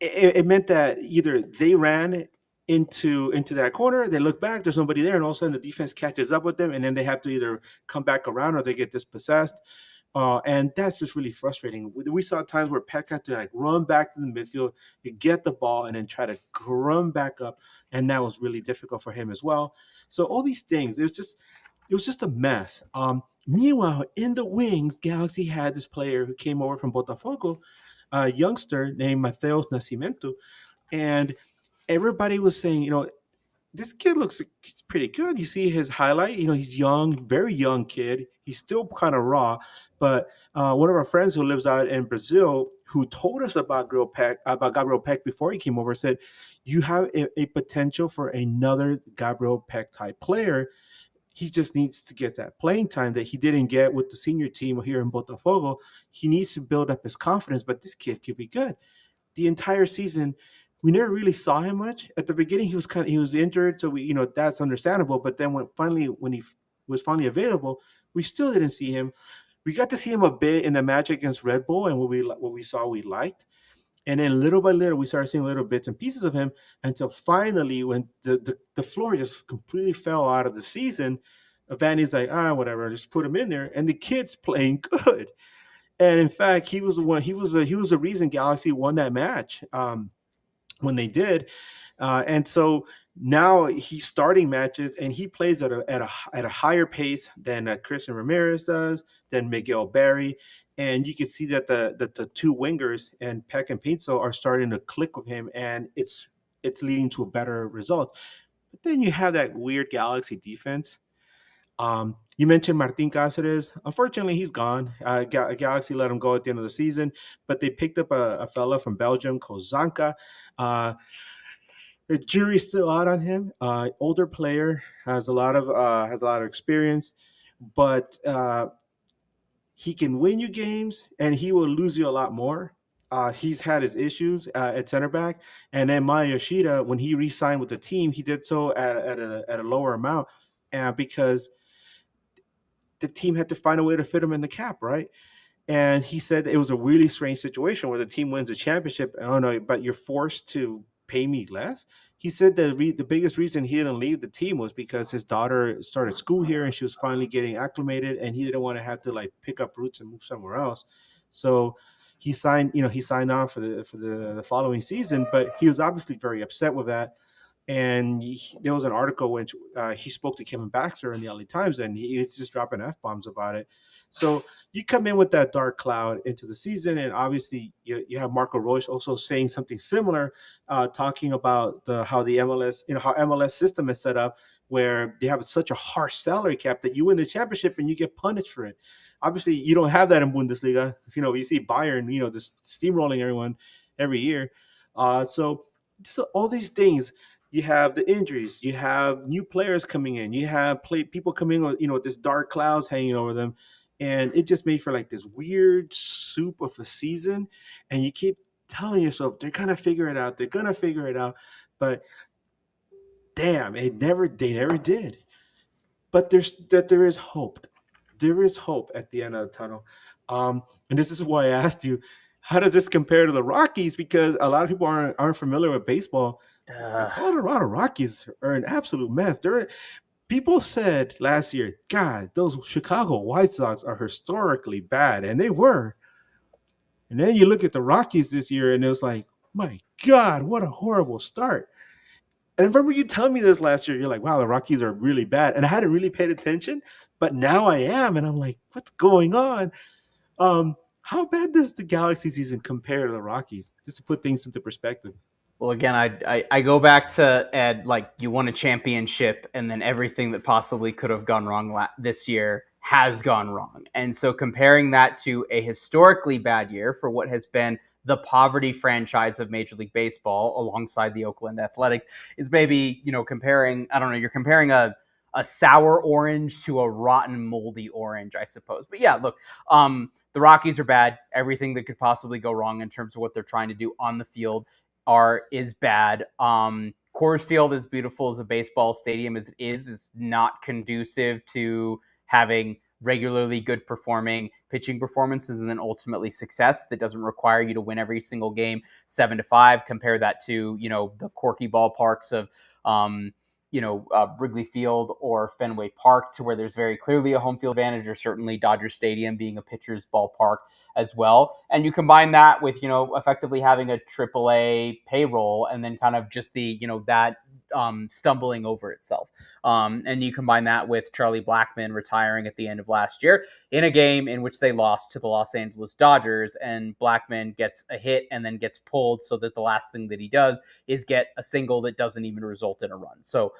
Speaker 4: it meant that either they ran into that corner, they look back, there's nobody there, and all of a sudden the defense catches up with them, and then they have to either come back around or they get dispossessed. And that's just really frustrating. We saw times where Peck had to run back to the midfield, get the ball, and then try to run back up, and that was really difficult for him as well. So all these things, it was just it was just a mess. Meanwhile, in the wings, Galaxy had this player who came over from Botafogo, a youngster named Mateus Nascimento, and everybody was saying, this kid looks pretty good. You see his highlight, he's young, very young kid. He's still kind of raw, but one of our friends who lives out in Brazil, who told us about Gabriel Peck before he came over, said, "You have a potential for another Gabriel Peck type player. He just needs to get that playing time that he didn't get with the senior team here in Botafogo. He needs to build up his confidence, but this kid could be good." The entire season, we never really saw him much. At the beginning, he was injured, so that's understandable. But then when he was finally available, we still didn't see him. We got to see him a bit in the match against Red Bull, and what we saw we liked. And then little by little, we started seeing little bits and pieces of him until finally, when the floor just completely fell out of the season, Vanny's like, whatever, just put him in there, and the kid's playing good. And in fact, he was the one. He was the reason Galaxy won that match when they did. And so now he's starting matches, and he plays at a higher pace than Christian Ramirez does, than Miguel Berry. And you can see that the two wingers and Peck and Pinto are starting to click with him, and it's leading to a better result. But then you have that weird Galaxy defense. You mentioned Martin Cáceres. Unfortunately, he's gone. Galaxy let him go at the end of the season, but they picked up a fella from Belgium called Zanka. Uh, the jury's still out on him. Older player, has a lot of experience, but he can win you games, and he will lose you a lot more. He's had his issues at center back, and then Maya Yoshida, when he re-signed with the team, he did so at a lower amount, because the team had to find a way to fit him in the cap, right? And he said it was a really strange situation where the team wins a championship. Oh no, but you're forced to pay me less. He said that the biggest reason he didn't leave the team was because his daughter started school here and she was finally getting acclimated, and he didn't want to have to like pick up roots and move somewhere else. So he signed on for the following season, but he was obviously very upset with that. And there was an article which he spoke to Kevin Baxter in the LA Times, and he was just dropping f bombs about it. So you come in with that dark cloud into the season, and obviously you have Marco Royce also saying something similar, talking about how the MLS, how MLS system is set up, where they have such a harsh salary cap that you win the championship and you get punished for it. Obviously, you don't have that in Bundesliga. You see Bayern, just steamrolling everyone every year. So all these things, you have the injuries, you have new players coming in, you have people coming in with this dark clouds hanging over them, and it just made for like this weird soup of a season. And you keep telling yourself they're gonna figure it out, but damn, they never did. But there is hope. There is hope at the end of the tunnel. And this is why I asked you, how does this compare to the Rockies? Because a lot of people aren't familiar with baseball. The Colorado Rockies are an absolute mess. People said last year, God, those Chicago White Sox are historically bad, and they were. And then you look at the Rockies this year, and it was like, my God, what a horrible start. And I remember you telling me this last year. You're like, wow, the Rockies are really bad. And I hadn't really paid attention, but now I am. And I'm like, what's going on? How bad does the Galaxy season compare to the Rockies? Just to put things into perspective.
Speaker 5: Well, again, I go back to Ed, like you won a championship, and then everything that possibly could have gone wrong this year has gone wrong. And so comparing that to a historically bad year for what has been the poverty franchise of Major League Baseball alongside the Oakland Athletics is maybe, comparing, I don't know, you're comparing a sour orange to a rotten, moldy orange, I suppose. But yeah, look, the Rockies are bad. Everything that could possibly go wrong in terms of what they're trying to do on the field is bad. Coors Field, as beautiful as a baseball stadium as it is not conducive to having regularly good performing pitching performances and then ultimately success that doesn't require you to win every single game 7-5. Compare that to, the quirky ballparks of, Wrigley Field or Fenway Park, to where there's very clearly a home field advantage, or certainly Dodger Stadium being a pitcher's ballpark as well. And you combine that with, effectively having a AAA payroll, and then kind of just the, that stumbling over itself. And you combine that with Charlie Blackmon retiring at the end of last year in a game in which they lost to the Los Angeles Dodgers, and Blackmon gets a hit and then gets pulled, so that the last thing that he does is get a single that doesn't even result in a run. So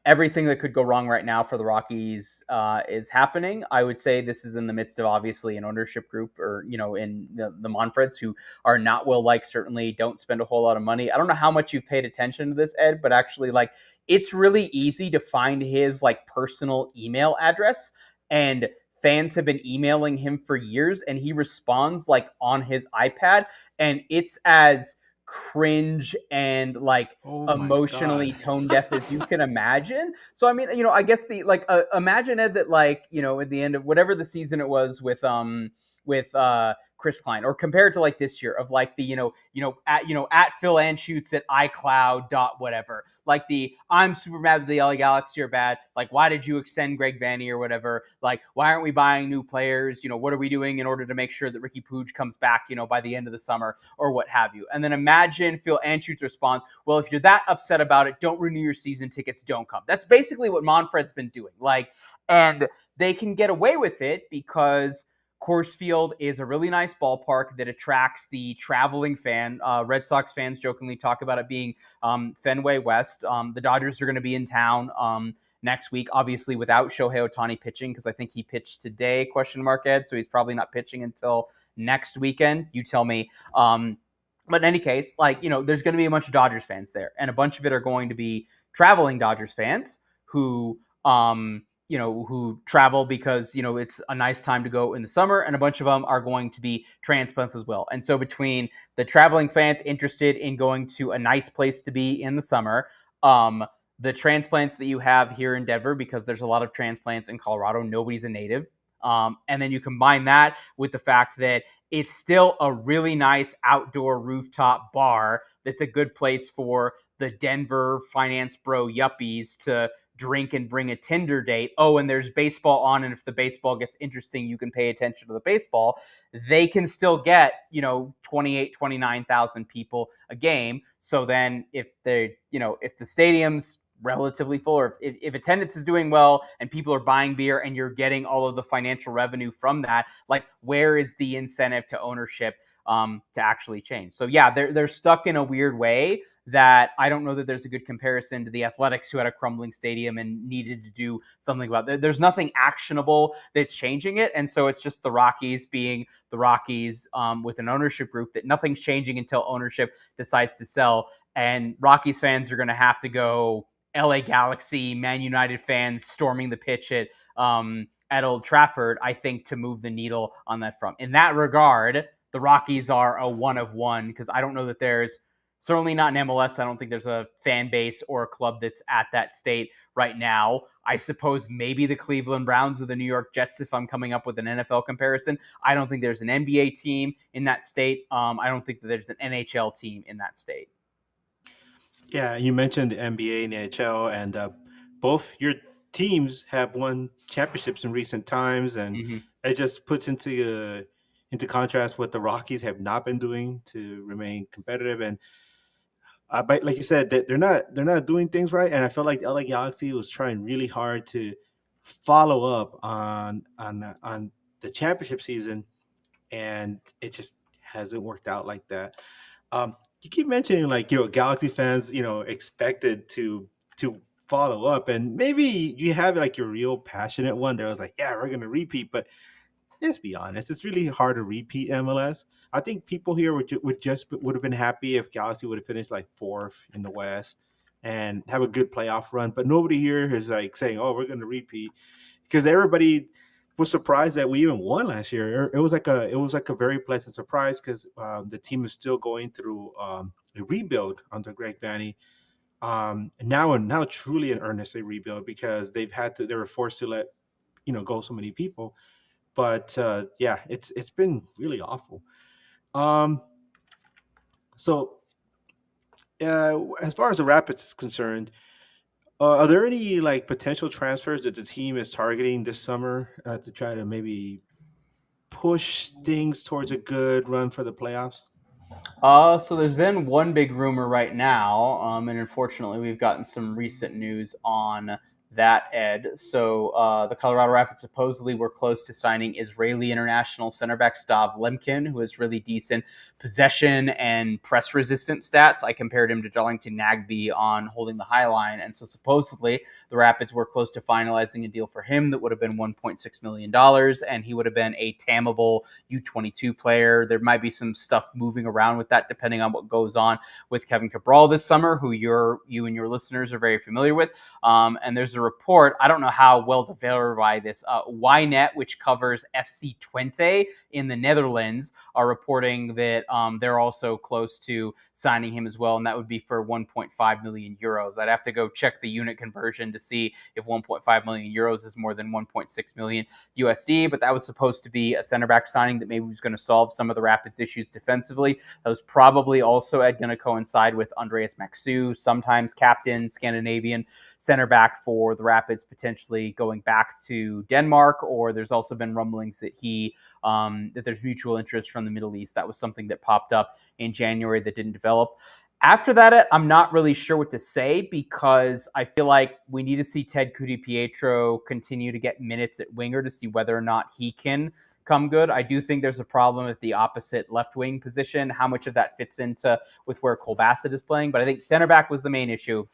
Speaker 5: everything that could go wrong right now for the Rockies is happening. I would say this is in the midst of obviously an ownership group, or in the Monfreds, who are not well liked, certainly don't spend a whole lot of money. I don't know how much you've paid attention to this, Ed, but actually, like, it's really easy to find his like personal email address, and fans have been emailing him for years, and he responds like on his iPad, and it's as cringe and like emotionally tone deaf as you can imagine. So I mean, I guess the like imagine, Ed, that like at the end of whatever the season it was with Chris Klein, or compared to like this year of like the at Phil Anschutz at iCloud dot whatever, like the I'm super mad that the LA Galaxy are bad, like why did you extend Greg Vanney or whatever, like why aren't we buying new players, what are we doing in order to make sure that Ricky Puig comes back by the end of the summer, or what have you. And then imagine Phil Anschutz's response, well, if you're that upset about it, don't renew your season tickets, don't come. That's basically what Monfred's been doing, and they can get away with it because Coors Field is a really nice ballpark that attracts the traveling fan. Red Sox fans jokingly talk about it being Fenway West. The Dodgers are going to be in town next week, obviously without Shohei Ohtani pitching, because I think he pitched today, Ed, so he's probably not pitching until next weekend. You tell me. But in any case, there's going to be a bunch of Dodgers fans there, and a bunch of it are going to be traveling Dodgers fans who travel because, it's a nice time to go in the summer, and a bunch of them are going to be transplants as well. And so between the traveling fans interested in going to a nice place to be in the summer, the transplants that you have here in Denver, because there's a lot of transplants in Colorado, nobody's a native. And then you combine that with the fact that it's still a really nice outdoor rooftop bar that's a good place for the Denver finance bro yuppies to drink and bring a Tinder date. Oh, and there's baseball on, and if the baseball gets interesting, you can pay attention to the baseball. They can still get, 29,000 people a game. So then if the stadium's relatively full, or if attendance is doing well and people are buying beer and you're getting all of the financial revenue from that, like, where is the incentive to ownership to actually change? So yeah, they're stuck in a weird way that I don't know that there's a good comparison to the Athletics, who had a crumbling stadium and needed to do something about it. There's nothing actionable that's changing it. And so it's just the Rockies being the Rockies with an ownership group that nothing's changing until ownership decides to sell. And Rockies fans are going to have to go LA Galaxy, Man United fans storming the pitch at Old Trafford, I think, to move the needle on that front. In that regard, the Rockies are a one of one, because I don't know that there's, certainly not in MLS, I don't think there's a fan base or a club that's at that state right now. I suppose maybe the Cleveland Browns or the New York Jets, if I'm coming up with an NFL comparison. I don't think there's an NBA team in that state. I don't think that there's an NHL team in that state.
Speaker 4: Yeah, you mentioned the NBA and the NHL, and both your teams have won championships in recent times, and it just puts into contrast what the Rockies have not been doing to remain competitive. And but like you said, that they're not doing things right, and I feel like the LA Galaxy was trying really hard to follow up on the championship season, and it just hasn't worked out like that. You keep mentioning, like, Galaxy fans, expected to follow up, and maybe you have like your real passionate one that was like, yeah, we're gonna repeat. But let's be honest, it's really hard to repeat MLS. I think people here would have been happy if Galaxy would have finished like fourth in the West and have a good playoff run. But nobody here is like saying, "Oh, we're going to repeat," because everybody was surprised that we even won last year. It was like a very pleasant surprise, because the team is still going through a rebuild under Greg Vanney. Now truly an earnest rebuild, because they were forced to let go so many people. But yeah, it's been really awful. So as far as the Rapids is concerned, are there any like potential transfers that the team is targeting this summer to try to maybe push things towards a good run for the playoffs?
Speaker 5: So there's been one big rumor right now, and unfortunately, we've gotten some recent news on that, Ed. So the Colorado Rapids supposedly were close to signing Israeli international center back Stav Lemkin, who has really decent possession and press resistant stats. I compared him to Darlington Nagby on holding the high line, and so supposedly the Rapids were close to finalizing a deal for him that would have been $1.6 million, and he would have been a tammable U22 player. There might be some stuff moving around with that depending on what goes on with Kevin Cabral this summer, who you and your listeners are very familiar with. And there's a report, I don't know how well to verify this, Ynet, which covers FC Twente in the Netherlands, are reporting that they're also close to signing him as well, and that would be for 1.5 million euros. I'd have to go check the unit conversion to see if 1.5 million euros is more than 1.6 million USD, but that was supposed to be a center back signing that maybe was going to solve some of the Rapids' issues defensively. That was probably also going to coincide with Andreas Maxu, sometimes captain, Scandinavian center back for the Rapids, potentially going back to Denmark, or there's also been rumblings that that there's mutual interest from the Middle East. That was something that popped up in January that didn't develop. After that, I'm not really sure what to say because I feel like we need to see Ted Pietro continue to get minutes at winger to see whether or not he can come good. I do think there's a problem at the opposite left wing position, how much of that fits into with where Cole Bassett is playing. But I think center back was the main issue.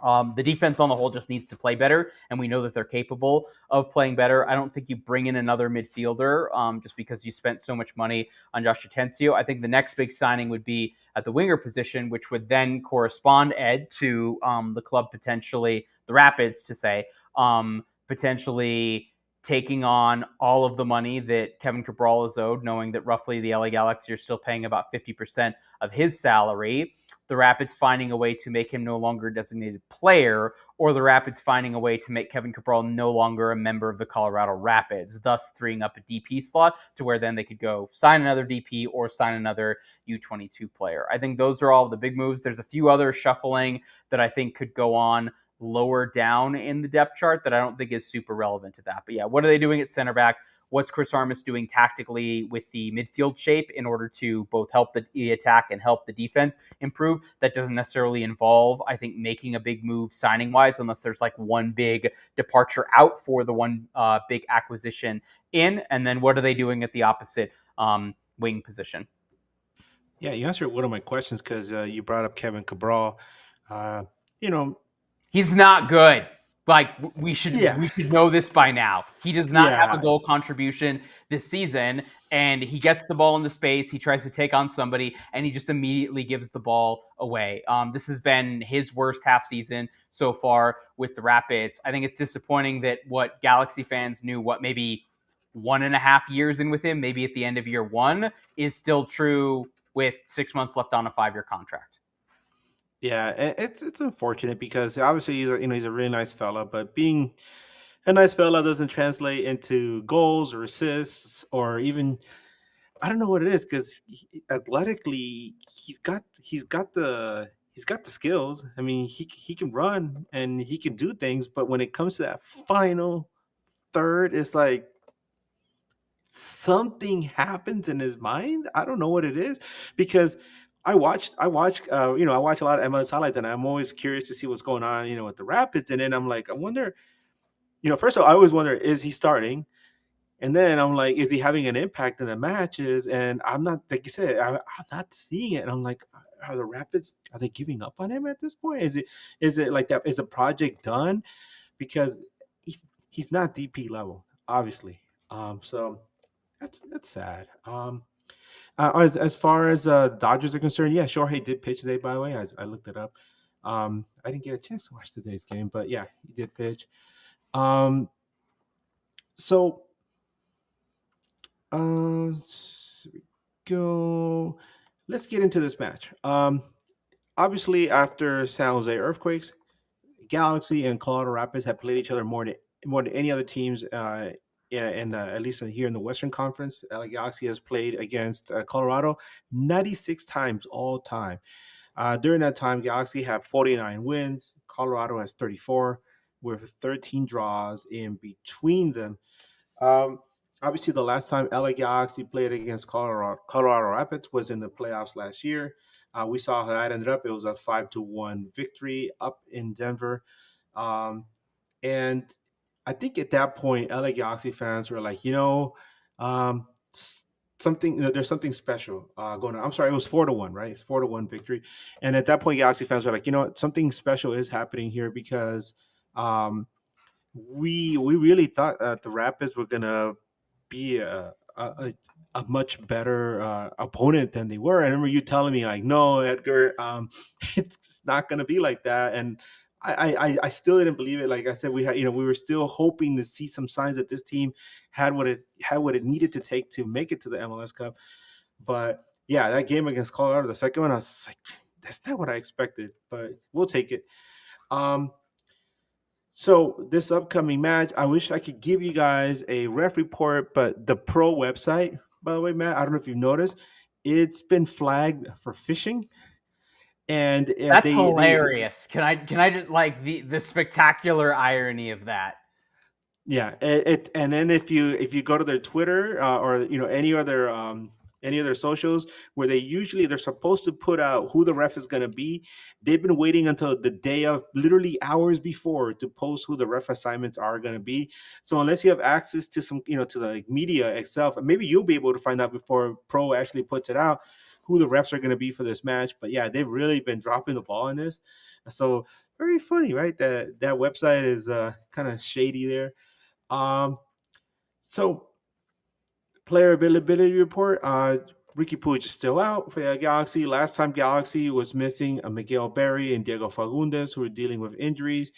Speaker 5: The defense on the whole just needs to play better, and we know that they're capable of playing better. I don't think you bring in another midfielder just because you spent so much money on Josh Atencio. I think the next big signing would be at the winger position, which would then correspond, Ed, to the club potentially, the Rapids, to say, potentially taking on all of the money that Kevin Cabral is owed, knowing that roughly the LA Galaxy are still paying about 50% of his salary. The Rapids finding a way to make him no longer a designated player, or the Rapids finding a way to make Kevin Cabral no longer a member of the Colorado Rapids, thus freeing up a DP slot to where then they could go sign another DP or sign another U22 player. I think those are all the big moves. There's a few other shuffling that I think could go on lower down in the depth chart that I don't think is super relevant to that. But yeah, what are they doing at center back? What's Chris Armas doing tactically with the midfield shape in order to both help the attack and help the defense improve? That doesn't necessarily involve, I think, making a big move signing-wise, unless there's like one big departure out for the one big acquisition in. And then what are they doing at the opposite wing position?
Speaker 4: Yeah, you answered one of my questions because you brought up Kevin Cabral. You know,
Speaker 5: He's not good. Like we should know this by now. He does not have a goal contribution this season, and he gets the ball into space. He tries to take on somebody, and he just immediately gives the ball away. This has been his worst half season so far with the Rapids. I think it's disappointing that what Galaxy fans knew, maybe 1.5 years in with him, maybe at the end of year one, is still true with 6 months left on a 5-year contract.
Speaker 4: Yeah, it's unfortunate because obviously he's a really nice fella, but being a nice fella doesn't translate into goals or assists or even I don't know what it is because athletically he's got the skills. I mean he can run and he can do things, but when it comes to that final third, it's like something happens in his mind. I don't know what it is because I watch I watch a lot of MLS highlights and I'm always curious to see what's going on, with the Rapids. And then I'm like, I wonder, first of all, I always wonder, is he starting? And then I'm like, is he having an impact in the matches? And I'm not, like you said, I'm not seeing it. And I'm like, are the Rapids, are they giving up on him at this point? Is it like that? Is the project done? Because he's not DP level, obviously. So that's sad. As far as Dodgers are concerned, yeah, Shohei did pitch today. By the way, I looked it up. I didn't get a chance to watch today's game, but yeah, he did pitch. So here we go. Let's get into this match. Obviously, after San Jose earthquakes, Galaxy and Colorado Rapids have played each other more than any other teams. At least here in the Western Conference, LA Galaxy has played against Colorado 96 times all time. During that time, Galaxy have 49 wins. Colorado has 34, with 13 draws in between them. Um, Obviously, the last time LA Galaxy played against Colorado Rapids was in the playoffs last year. We saw how that ended up. It was a 5-1 victory up in Denver. Um, and I think at that point, LA Galaxy fans were like, um, something, there's something special going on. I'm sorry, it was 4-1, right? It's 4-1 victory. And at that point, Galaxy fans were like, something special is happening here because um, we really thought that the Rapids were gonna be a much better opponent than they were. I remember you telling me like, no, Edgar, it's not gonna be like that. And I still didn't believe it. Like I said, we were still hoping to see some signs that this team had what it needed to take to make it to the MLS Cup. But yeah, that game against Colorado, the second one, I was like, that's not what I expected, but we'll take it. Um, so this upcoming match, I wish I could give you guys a ref report, but the pro website, by the way, Matt, I don't know if you've noticed, it's been flagged for phishing, and
Speaker 5: That's
Speaker 4: they
Speaker 5: hilarious. Can I just like the spectacular irony of that?
Speaker 4: yeah, and then if you go to their Twitter or any other socials where they're supposed to put out who the ref is going to be, they've been waiting until the day of, literally hours before, to post who the ref assignments are going to be. So unless you have access to some to the like, media itself, maybe you'll be able to find out before Pro actually puts it out who the refs are going to be for this match. But yeah, they've really been dropping the ball in this. So very funny, right? That website is kind of shady there. um, so player availability report. Ricky Puig is still out for the Galaxy. Last time Galaxy was missing Miguel Berry and Diego Fagundes, who are dealing with injuries.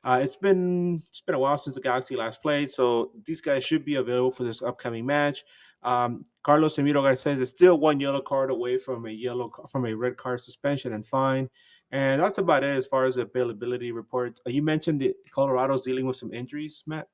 Speaker 4: It's been a while since the Galaxy last played, so these guys should be available for this upcoming match. Carlos Emilio Garces is still one yellow card away from a red card suspension and fine. And that's about it as far as availability reports. You mentioned that Colorado's dealing with some injuries, Matt.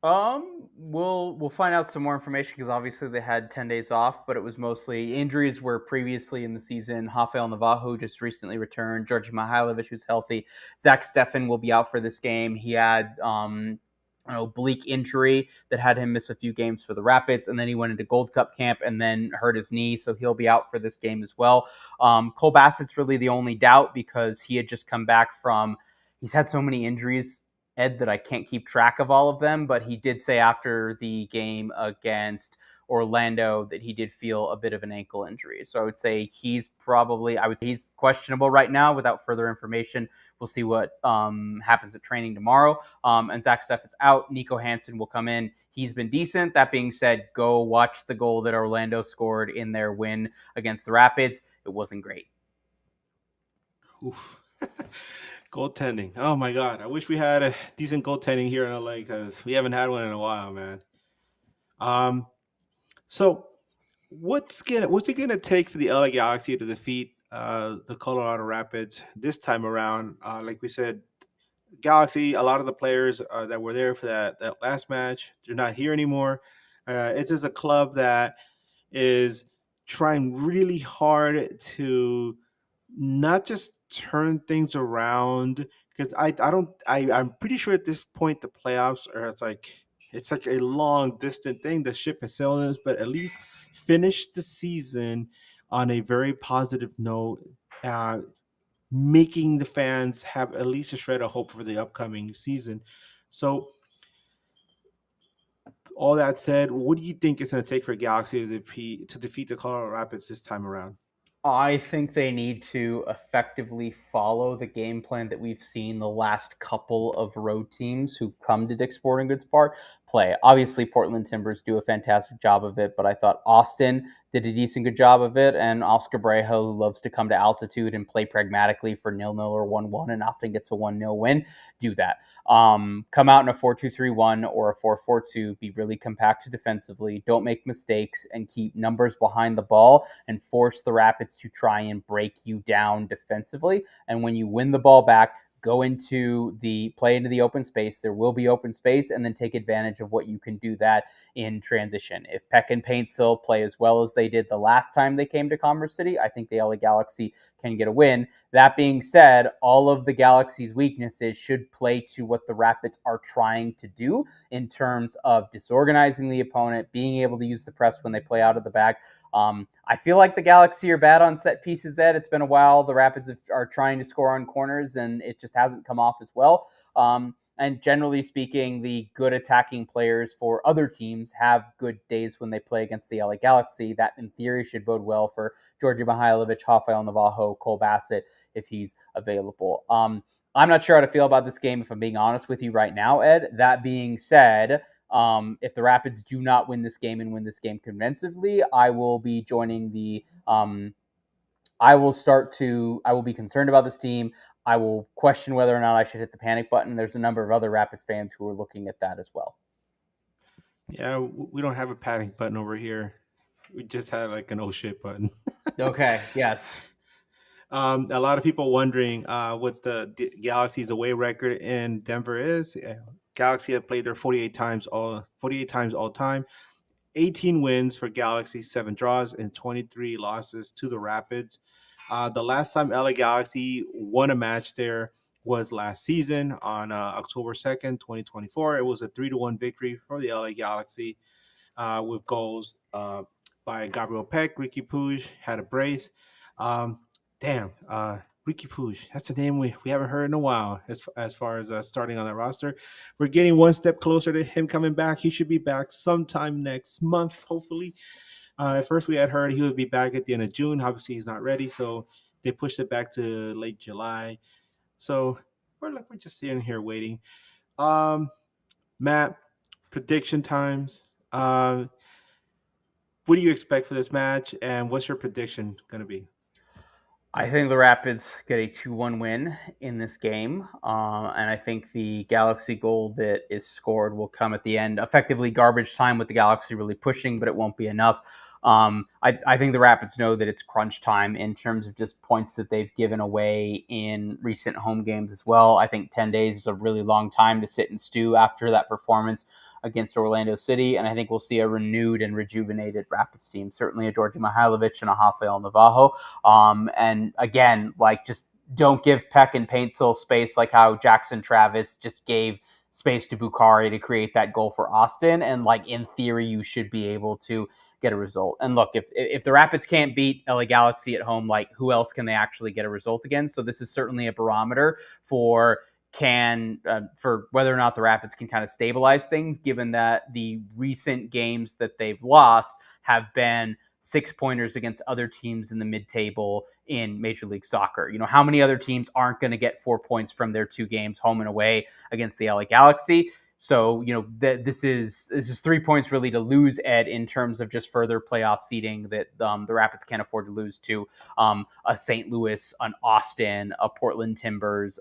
Speaker 5: We'll find out some more information because obviously they had 10 days off, but it was mostly injuries were previously in the season. Rafael Navajo just recently returned. Georgi Mihailovic was healthy. Zach Steffen will be out for this game. He had an oblique injury that had him miss a few games for the Rapids, and then he went into Gold Cup camp and then hurt his knee, so he'll be out for this game as well. Cole Bassett's really the only doubt because he had just come back from. He's had so many injuries, Ed, that I can't keep track of all of them, but he did say after the game against Orlando that he did feel a bit of an ankle injury. So I would say he's questionable right now without further information. We'll see what happens at training tomorrow. And Zach Steffen's out. Nico Hansen will come in. He's been decent. That being said, go watch the goal that Orlando scored in their win against the Rapids. It wasn't great.
Speaker 4: Oof. Goaltending. Oh my God. I wish we had a decent goaltending here in LA because we haven't had one in a while, man. So what's it gonna take for the LA Galaxy to defeat the Colorado Rapids this time around? Like we said, Galaxy, a lot of the players that were there for that last match, they're not here anymore. It's just a club that is trying really hard to not just turn things around, because I'm pretty sure at this point the playoffs are, it's such a long distant thing. The ship has sailed in this, but at least finish the season on a very positive note, uh, making the fans have at least a shred of hope for the upcoming season. So all that said, what do you think it's going to take for Galaxy to defeat the Colorado Rapids this time around?
Speaker 5: I think they need to effectively follow the game plan that we've seen the last couple of road teams who come to Dick's Sporting Goods Park play. Obviously, Portland Timbers do a fantastic job of it, but I thought Austin did a decent good job of it, and Oscar Brejo, who loves to come to altitude and play pragmatically for 0-0 or 1-1 and often gets a 1-0 win, do that. Come out in a 4-2-3-1 or a 4-4-2, be really compact defensively, don't make mistakes, and keep numbers behind the ball and force the Rapids to try and break you down defensively. And when you win the ball back, go into the open space. There will be open space, and then take advantage of what you can do that in transition. If Peck and Paintsill play as well as they did the last time they came to Commerce City, I think the LA Galaxy can get a win. That being said, all of the Galaxy's weaknesses should play to what the Rapids are trying to do in terms of disorganizing the opponent, being able to use the press when they play out of the back. I feel like the Galaxy are bad on set pieces, Ed. It's been a while. The Rapids are trying to score on corners, and it just hasn't come off as well. And generally speaking, the good attacking players for other teams have good days when they play against the LA Galaxy. That, in theory, should bode well for Georgi Mihailovic, Rafael Navajo, Cole Bassett, if he's available. I'm not sure how to feel about this game, if I'm being honest with you right now, Ed. That being said, if the Rapids do not win this game and win this game convincingly, I will be joining the I will be concerned about this team. I will question whether or not I should hit the panic button. There's a number of other Rapids fans who are looking at that as well.
Speaker 4: Yeah, we don't have a panic button over here. We just had like an oh shit button.
Speaker 5: Okay, yes.
Speaker 4: A lot of people wondering what the Galaxy's away record in Denver is. Galaxy have played there 48 times all time. 18 wins for Galaxy, 7 draws, and 23 losses to the Rapids. The last time LA Galaxy won a match there was last season on October 2nd, 2024. It was a 3-1 victory for the LA Galaxy with goals by Gabriel Peck. Ricky Puig had a brace. Ricky Puig, that's a name we haven't heard in a while as far as starting on that roster. We're getting one step closer to him coming back. He should be back sometime next month, hopefully. At first, we had heard he would be back at the end of June. Obviously, he's not ready, so they pushed it back to late July. So we're just sitting here waiting. Matt, prediction times. What do you expect for this match, and what's your prediction going to be?
Speaker 5: I think the Rapids get a 2-1 win in this game, and I think the Galaxy goal that is scored will come at the end. Effectively garbage time with the Galaxy really pushing, but it won't be enough. I think the Rapids know that it's crunch time in terms of just points that they've given away in recent home games as well. I think 10 days is a really long time to sit and stew after that performance against Orlando City, and I think we'll see a renewed and rejuvenated Rapids team. Certainly a Georgi Mihailovic and a Rafael Navajo. And again, just don't give Peck and Paintsill space like how Jackson Travis just gave space to Bukhari to create that goal for Austin. And in theory, you should be able to get a result. And look, if the Rapids can't beat LA Galaxy at home, who else can they actually get a result against? So this is certainly a barometer for whether or not the Rapids can kind of stabilize things, given that the recent games that they've lost have been 6-pointers against other teams in the mid-table in Major League Soccer. How many other teams aren't going to get 4 points from their 2 games, home and away, against the LA Galaxy? So, this is 3 points really to lose, Ed, in terms of just further playoff seeding that the Rapids can't afford to lose to a St. Louis, an Austin, a Portland Timbers,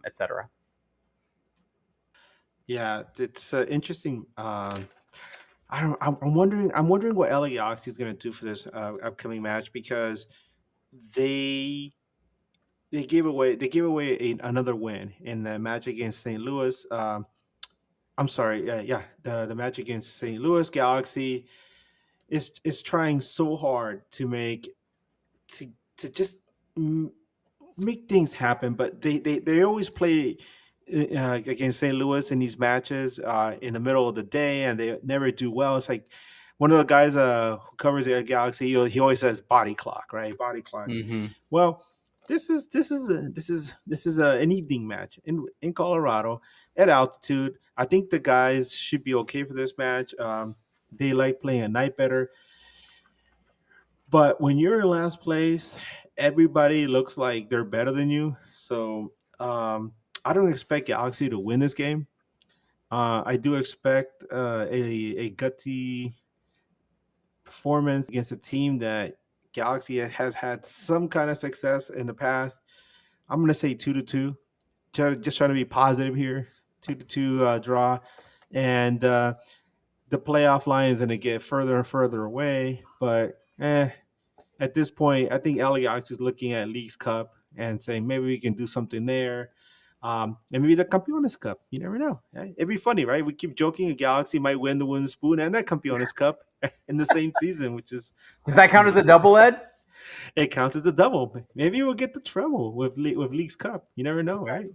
Speaker 5: etc.
Speaker 4: Yeah, it's interesting. I'm wondering what LA Galaxy is going to do for this upcoming match, because they gave away another win in the match against St. Louis. I'm sorry, the match against St. Louis. Galaxy is trying so hard to just make things happen, but they always play against St. Louis in these matches in the middle of the day, and they never do well. It's like one of the guys who covers the Galaxy, he always says body clock, right? Body clock.
Speaker 5: Mm-hmm.
Speaker 4: Well, this is an evening match in Colorado at altitude. I think the guys should be okay for this match. They like playing at night better. But when you're in last place, everybody looks like they're better than you. So I don't expect Galaxy to win this game. I do expect a gutsy performance against a team that Galaxy has had some kind of success in the past. I'm going to say 2-2. Just trying to be positive here. 2-2 draw. And the playoff line is going to get further and further away. But at this point, I think LA Galaxy is looking at Leagues Cup and saying maybe we can do something there. And maybe the Campeones Cup. You never know. Right? It'd be funny, right? We keep joking a Galaxy might win the wooden spoon and that Campeones Cup in the same season, which is
Speaker 5: Does that count as a
Speaker 4: fascinating.
Speaker 5: double, Ed?
Speaker 4: It counts as a double. Maybe we'll get the treble with League's Cup. You never know, right?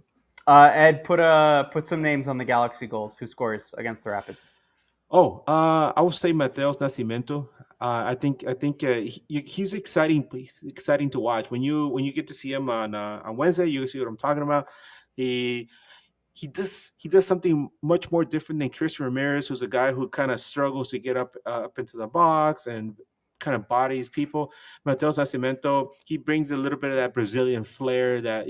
Speaker 5: Ed, put some names on the Galaxy goals. Who scores against the Rapids?
Speaker 4: Oh, I would say Mateos Nascimento. He's exciting. He's exciting to watch. When you get to see him on Wednesday, you see what I'm talking about. He he does something much more different than Chris Ramirez, who's a guy who kind of struggles to get up into the box and kind of bodies people. Mateus Nascimento, he brings a little bit of that Brazilian flair that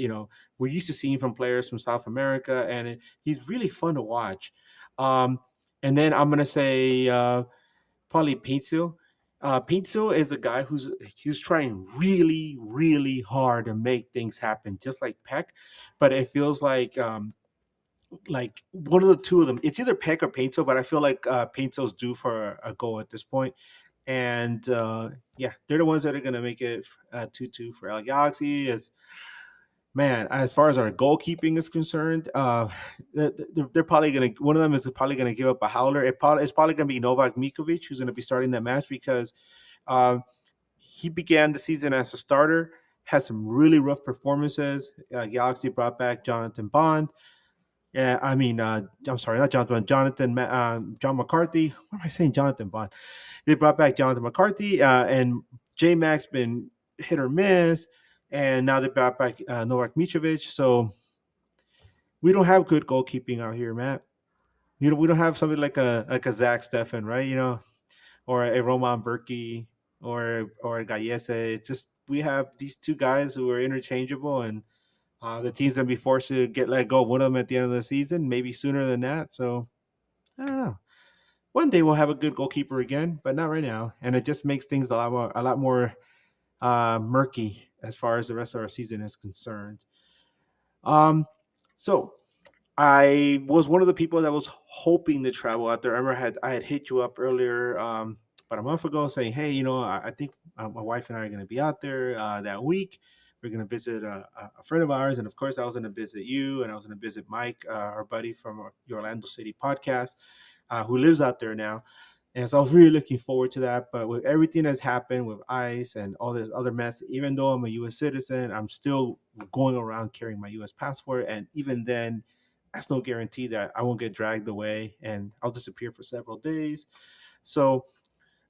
Speaker 4: we're used to seeing from players from South America, and he's really fun to watch. Um, and then I'm gonna say probably Pinto. Pinto is a guy who's trying really, really hard to make things happen, just like Peck. But it feels like one of the two of them. It's either Peck or Pinto, but I feel like Pinto's due for a goal at this point. And yeah, they're the ones that are going to make it 2-2 for El Galaxy. As far as our goalkeeping is concerned, they're probably going to, one of them is probably going to give up a howler. It's probably going to be Novak Mikovic who's going to be starting that match because uh, he began the season as a starter, had some really rough performances. Galaxy brought back Jonathan Bond. Yeah, I mean, I'm sorry, not John McCarthy. What am I saying? Jonathan Bond. They brought back Jonathan McCarthy, and J Max been hit or miss, and now they brought back Novak Mitrovic. So we don't have good goalkeeping out here, Matt. We don't have somebody like a Zach Steffen, right? Or a Roman Berkey or a Gallese. It's just we have these two guys who are interchangeable, and the team's gonna be forced to let go of one of them at the end of the season, maybe sooner than that. So I don't know. One day we'll have a good goalkeeper again, but not right now, and it just makes things a lot more murky as far as the rest of our season is concerned. Um, so I was one of the people that was hoping to travel out there. I remember I had hit you up earlier about a month ago saying, hey, I think my wife and I are going to be out there that week. We're going to visit a friend of ours. And of course, I was going to visit you and I was going to visit Mike, our buddy from the Orlando City podcast, who lives out there now. And so I was really looking forward to that. But with everything that's happened with ICE and all this other mess, even though I'm a U.S. citizen, I'm still going around carrying my U.S. passport. And even then, that's no guarantee that I won't get dragged away and I'll disappear for several days. So,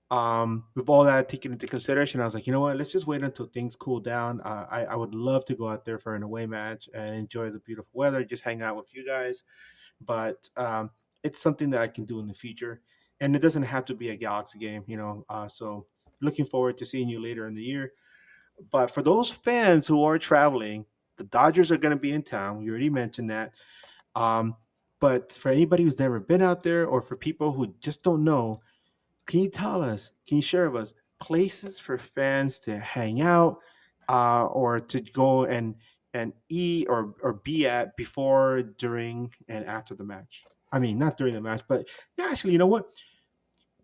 Speaker 4: with all that taken into consideration, I was like, you know what? Let's just wait until things cool down. I would love to go out there for an away match and enjoy the beautiful weather, just hang out with you guys. But it's something that I can do in the future, and it doesn't have to be a Galaxy game. So, looking forward to seeing you later in the year. But for those fans who are traveling, the Dodgers are going to be in town. We already mentioned that. Um, but for anybody who's never been out there or for people who just don't know, can you tell us, can you share with us places for fans to hang out or to go and eat or be at before, during, and after the match? I mean, not during the match, but yeah, actually, you know what?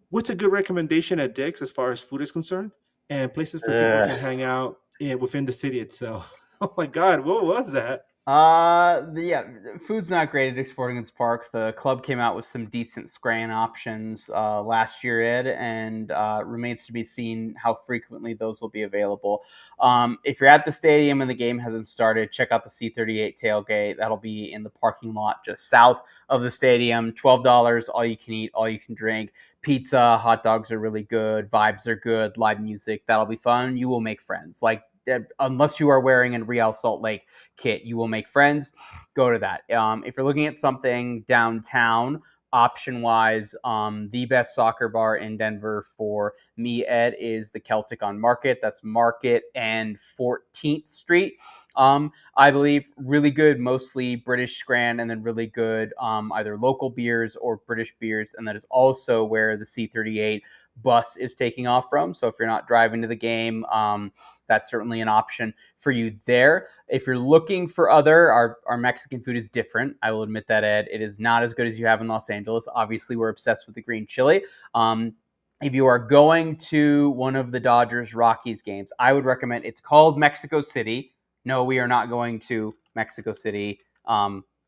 Speaker 4: What's a good recommendation at Dick's as far as food is concerned and places for people to hang out within the city itself? Oh my God, what was that?
Speaker 5: Yeah, food's not great at Exporting Goods Park. The club came out with some decent scran options last year, Ed, and remains to be seen how frequently those will be available. If you're at the stadium and the game hasn't started, check out the C38 tailgate. That'll be in the parking lot just south of the stadium. $12, all you can eat, all you can drink. Pizza, hot dogs are really good. Vibes are good. Live music, that'll be fun. You will make friends. Unless you are wearing a Real Salt Lake kit, you will make friends. Go to that. If you're looking at something downtown, option wise, the best soccer bar in Denver for me, Ed, is the Celtic on Market. That's Market and 14th Street. I believe really good, mostly British scran, and then really good either local beers or British beers. And that is also where the C38 bus is taking off from. So if you're not driving to the game, that's certainly an option for you there. If you're looking for our Mexican food is different. I will admit that, Ed. It is not as good as you have in Los Angeles. Obviously, we're obsessed with the green chili. If you are going to one of the Dodgers Rockies games, I would recommend, it's called Mexico City. No, we are not going to Mexico City.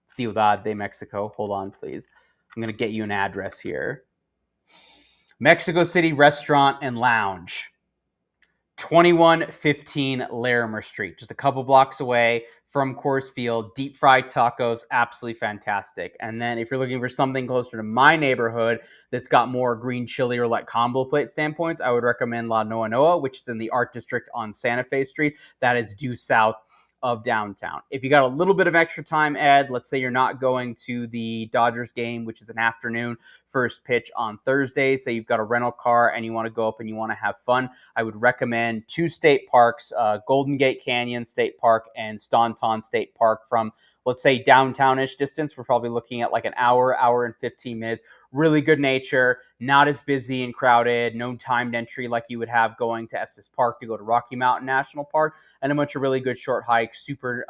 Speaker 5: Ciudad de Mexico. Hold on, please. I'm going to get you an address here. Mexico City Restaurant and Lounge, 2115 Larimer Street, just a couple blocks away from Coors Field. Deep fried tacos, absolutely fantastic. And then if you're looking for something closer to my neighborhood that's got more green chili or like combo plate standpoints, I would recommend La Noa Noa, which is in the Art District on Santa Fe Street. That is due south of downtown. If you got a little bit of extra time, Ed, let's say you're not going to the Dodgers game, which is an afternoon first pitch on Thursday, say you've got a rental car and you want to go up and you want to have fun, I would recommend two state parks, Golden Gate Canyon State Park and Staunton State Park. From, let's say, downtownish distance, we're probably looking at like an hour and 15 minutes. Really good nature, not as busy and crowded, no timed entry like you would have going to Estes Park to go to Rocky Mountain National Park, and a bunch of really good short hikes, super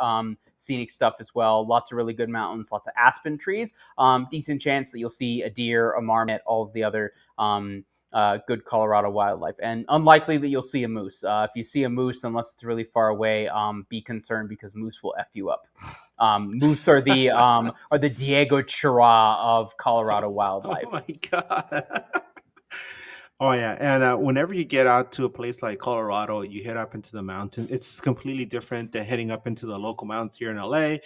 Speaker 5: scenic stuff as well. Lots of really good mountains, lots of aspen trees. Decent chance that you'll see a deer, a marmot, all of the other good Colorado wildlife, and unlikely that you'll see a moose. If you see a moose, unless it's really far away, be concerned because moose will F you up. Moose are the Diego Chira of Colorado wildlife.
Speaker 4: Oh my god. Oh yeah, and whenever you get out to a place like Colorado, you head up into the mountain. It's completely different than heading up into the local mountains here in LA.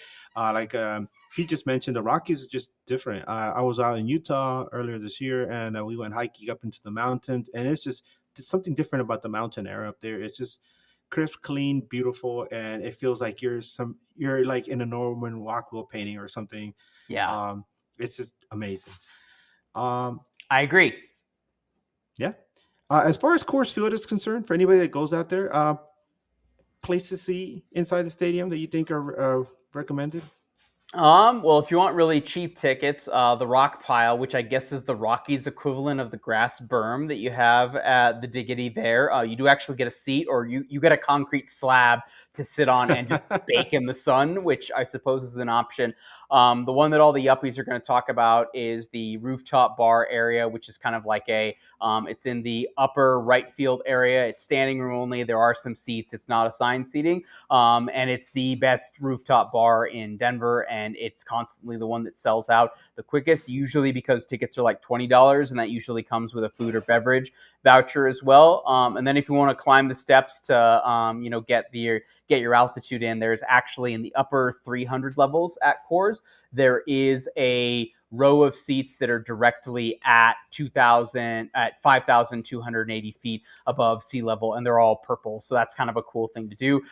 Speaker 4: He just mentioned, the Rockies is just different. I was out in Utah earlier this year, and we went hiking up into the mountains, and it's just something different about the mountain air up there. It's just crisp, clean, beautiful, and it feels like you're like in a Norman Rockwell painting or something.
Speaker 5: Yeah,
Speaker 4: It's just amazing. Um,
Speaker 5: I agree.
Speaker 4: yeah. As far as Coors Field is concerned, for anybody that goes out there, place to see inside the stadium that you think are recommended?
Speaker 5: Well, if you want really cheap tickets, the Rock Pile, which I guess is the Rockies equivalent of the grass berm that you have at the Diggity there, you do actually get a seat, or you get a concrete slab to sit on and just bake in the sun, which I suppose is an option. The one that all the yuppies are going to talk about is the rooftop bar area, which is kind of like it's in the upper right field area. It's standing room only. There are some seats. It's not assigned seating. And it's the best rooftop bar in Denver, and it's constantly the one that sells out the quickest, usually because tickets are like $20, and that usually comes with a food or beverage voucher as well. And then if you want to climb the steps to get your altitude in, there's actually in the upper 300 levels at Coors, there is a row of seats that are directly at 5,280 feet above sea level, and they're all purple. So that's kind of a cool thing to do.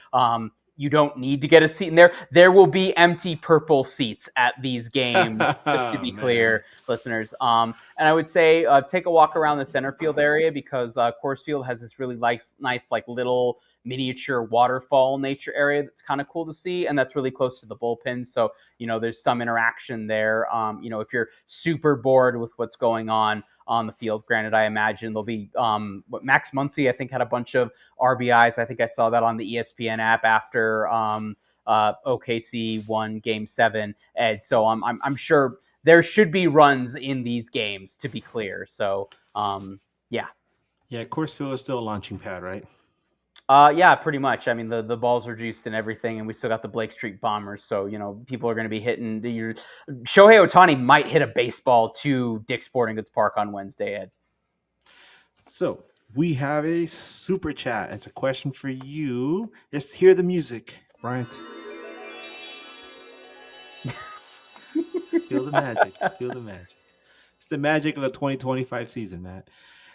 Speaker 5: You don't need to get a seat in there. There will be empty purple seats at these games, just to be clear, listeners. And I would say take a walk around the center field area, because Coors Field has this really nice like little miniature waterfall nature area that's kind of cool to see, and that's really close to the bullpen. So, there's some interaction there. If you're super bored with what's going on the field, granted, I imagine there'll be Max Muncy, I think, had a bunch of RBIs. I think I saw that on the ESPN app after OKC won Game 7, Ed. So I'm sure there should be runs in these games, to be clear. So yeah.
Speaker 4: Coors Field is still a launching pad, right?
Speaker 5: Yeah, pretty much. I mean, the balls are juiced and everything, and we still got the Blake Street Bombers. So, people are going to be hitting. Shohei Ohtani might hit a baseball to Dick's Sporting Goods Park on Wednesday, Ed.
Speaker 4: So we have a super chat. It's a question for you. Let's hear the music, Bryant. Feel the magic. Feel the magic. It's the magic of the 2025 season, Matt.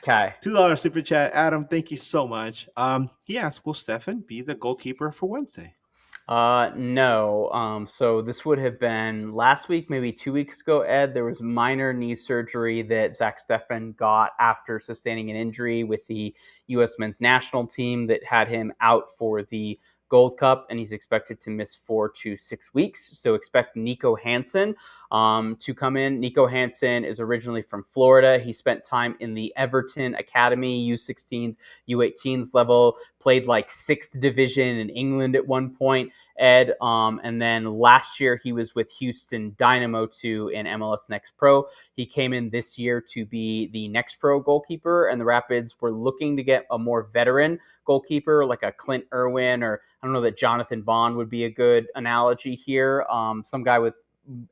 Speaker 5: Okay.
Speaker 4: $2 super chat. Adam, thank you so much. He asked, will Stefan be the goalkeeper for Wednesday?
Speaker 5: No. So this would have been last week, maybe 2 weeks ago, Ed. There was minor knee surgery that Zach Steffen got after sustaining an injury with the U.S. men's national team that had him out for the Gold Cup, and he's expected to miss 4 to 6 weeks. So expect Nico Hansen to come in. Nico Hansen is originally from Florida. He spent time in the Everton Academy, U16s, U18s level, played like 6th division in England at one point, Ed. And then last year he was with Houston Dynamo 2 in MLS Next Pro. He came in this year to be the Next Pro goalkeeper, and the Rapids were looking to get a more veteran goalkeeper like a Clint Irwin, or I don't know that Jonathan Bond would be a good analogy here. Some guy with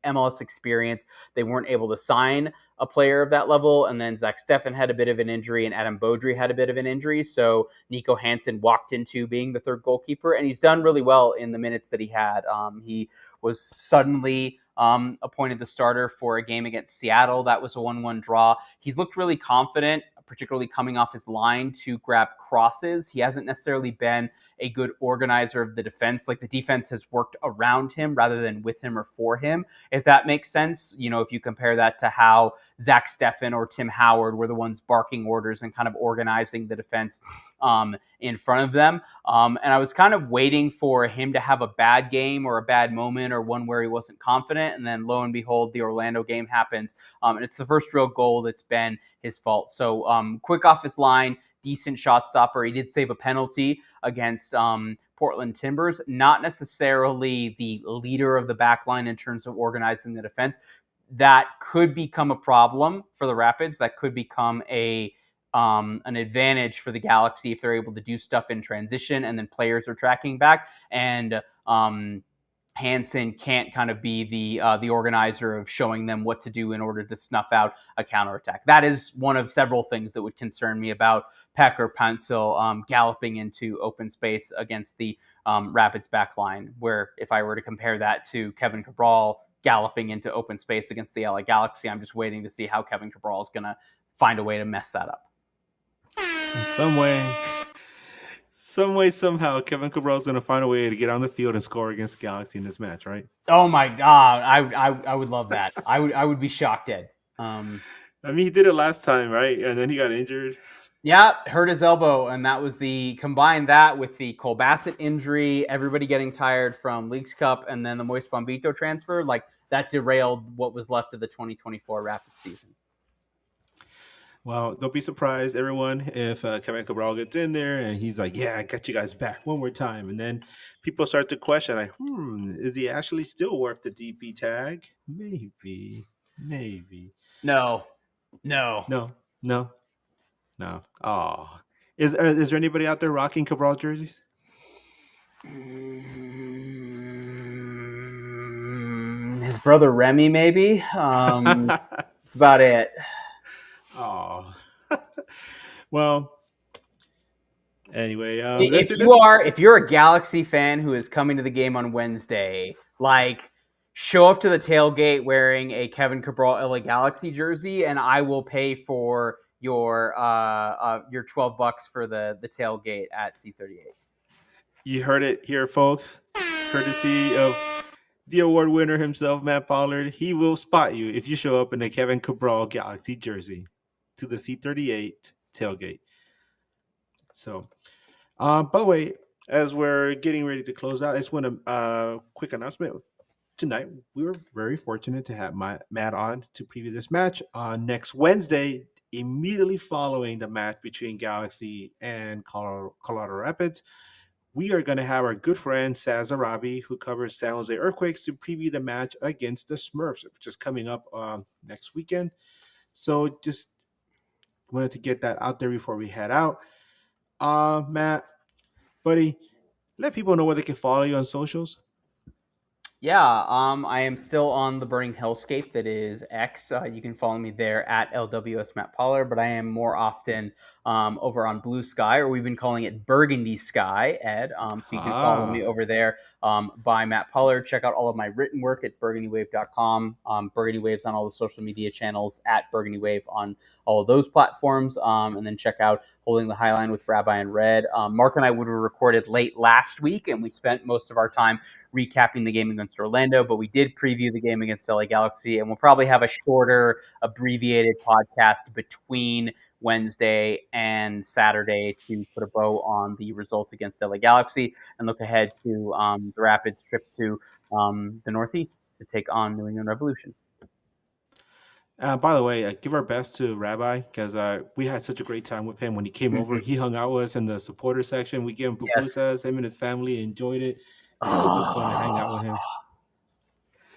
Speaker 5: MLS experience. They weren't able to sign a player of that level. And then Zach Steffen had a bit of an injury and Adam Beaudry had a bit of an injury. So Nico Hansen walked into being the third goalkeeper, and he's done really well in the minutes that he had. He was suddenly appointed the starter for a game against Seattle. That was a 1-1 draw. He's looked really confident, particularly coming off his line to grab crosses. He hasn't necessarily been a good organizer of the defense. Like, the defense has worked around him rather than with him or for him, if that makes sense. You know, if you compare that to how Zach Steffen or Tim Howard were the ones barking orders and kind of organizing the defense in front of them. And I was kind of waiting for him to have a bad game or a bad moment or one where he wasn't confident. And then lo and behold, the Orlando game happens. And it's the first real goal that's been his fault. So quick off his line, decent shot stopper. He did save a penalty against Portland Timbers. Not necessarily the leader of the back line in terms of organizing the defense. That could become a problem for the Rapids. That could become an advantage for the Galaxy if they're able to do stuff in transition and then players are tracking back. And Hansen can't kind of be the organizer of showing them what to do in order to snuff out a counterattack. That is one of several things that would concern me about Peck or Pansel galloping into open space against the Rapids back line, where if I were to compare that to Kevin Cabral galloping into open space against the LA Galaxy, I'm just waiting to see how Kevin Cabral is going to find a way to mess that up.
Speaker 4: In some way, somehow, Kevin Cabral is going to find a way to get on the field and score against the Galaxy in this match, right?
Speaker 5: Oh my God, I would love that. I would be shocked, Ed.
Speaker 4: I mean, he did it last time, right? And then he got injured.
Speaker 5: Yeah, hurt his elbow, and that was combine that with the Cole Bassett injury, everybody getting tired from Leagues Cup, and then the Moise Bombito transfer, like that derailed what was left of the 2024 Rapids season.
Speaker 4: Well, don't be surprised, everyone, if Kevin Cabral gets in there and he's like, yeah, I got you guys back one more time. And then people start to question, like, is he actually still worth the DP tag? Maybe.
Speaker 5: No.
Speaker 4: Oh, is there anybody out there rocking Cabral jerseys?
Speaker 5: His brother Remy, maybe. That's about it.
Speaker 4: Oh, well. Anyway,
Speaker 5: if you're a Galaxy fan who is coming to the game on Wednesday, like, show up to the tailgate wearing a Kevin Cabral LA Galaxy jersey, and I will pay for your $12 for the tailgate at C38.
Speaker 4: You heard it here, folks. Courtesy of the award winner himself, Matt Pollard. He will spot you if you show up in a Kevin Cabral Galaxy jersey to the C38 tailgate. So, by the way, as we're getting ready to close out, I just want a quick announcement. Tonight, we were very fortunate to have Matt on to preview this match on next Wednesday, immediately following the match between Galaxy and Colorado Rapids. We are going to have our good friend Saz Arabi, who covers San Jose Earthquakes, to preview the match against the Smurfs, which is coming up next weekend. So just wanted to get that out there before we head out. Matt, buddy, let people know where they can follow you on socials.
Speaker 5: Yeah, I am still on the burning hellscape that is X. You can follow me there at LWS Matt Pollard, but I am more often over on Blue Sky, or we've been calling it Burgundy Sky, Ed. So you can follow me over there by Matt Pollard. Check out all of my written work at burgundywave.com. Burgundy Wave's on all the social media channels at Burgundy Wave on all of those platforms. And then check out Holding the Highline with Rabbi and Red. Mark and I would have recorded late last week, and we spent most of our time recapping the game against Orlando, but we did preview the game against LA Galaxy, and we'll probably have a shorter, abbreviated podcast between Wednesday and Saturday to put a bow on the results against LA Galaxy and look ahead to the Rapids trip to the Northeast to take on New England Revolution.
Speaker 4: By the way, give our best to Rabbi because we had such a great time with him when he came over.
Speaker 5: Mhm.
Speaker 4: He hung out with us in the supporter section. We gave him
Speaker 5: Yes.
Speaker 4: pupusas. Him and his family enjoyed it. And it was just fun to hang out with
Speaker 5: Oh,
Speaker 4: him.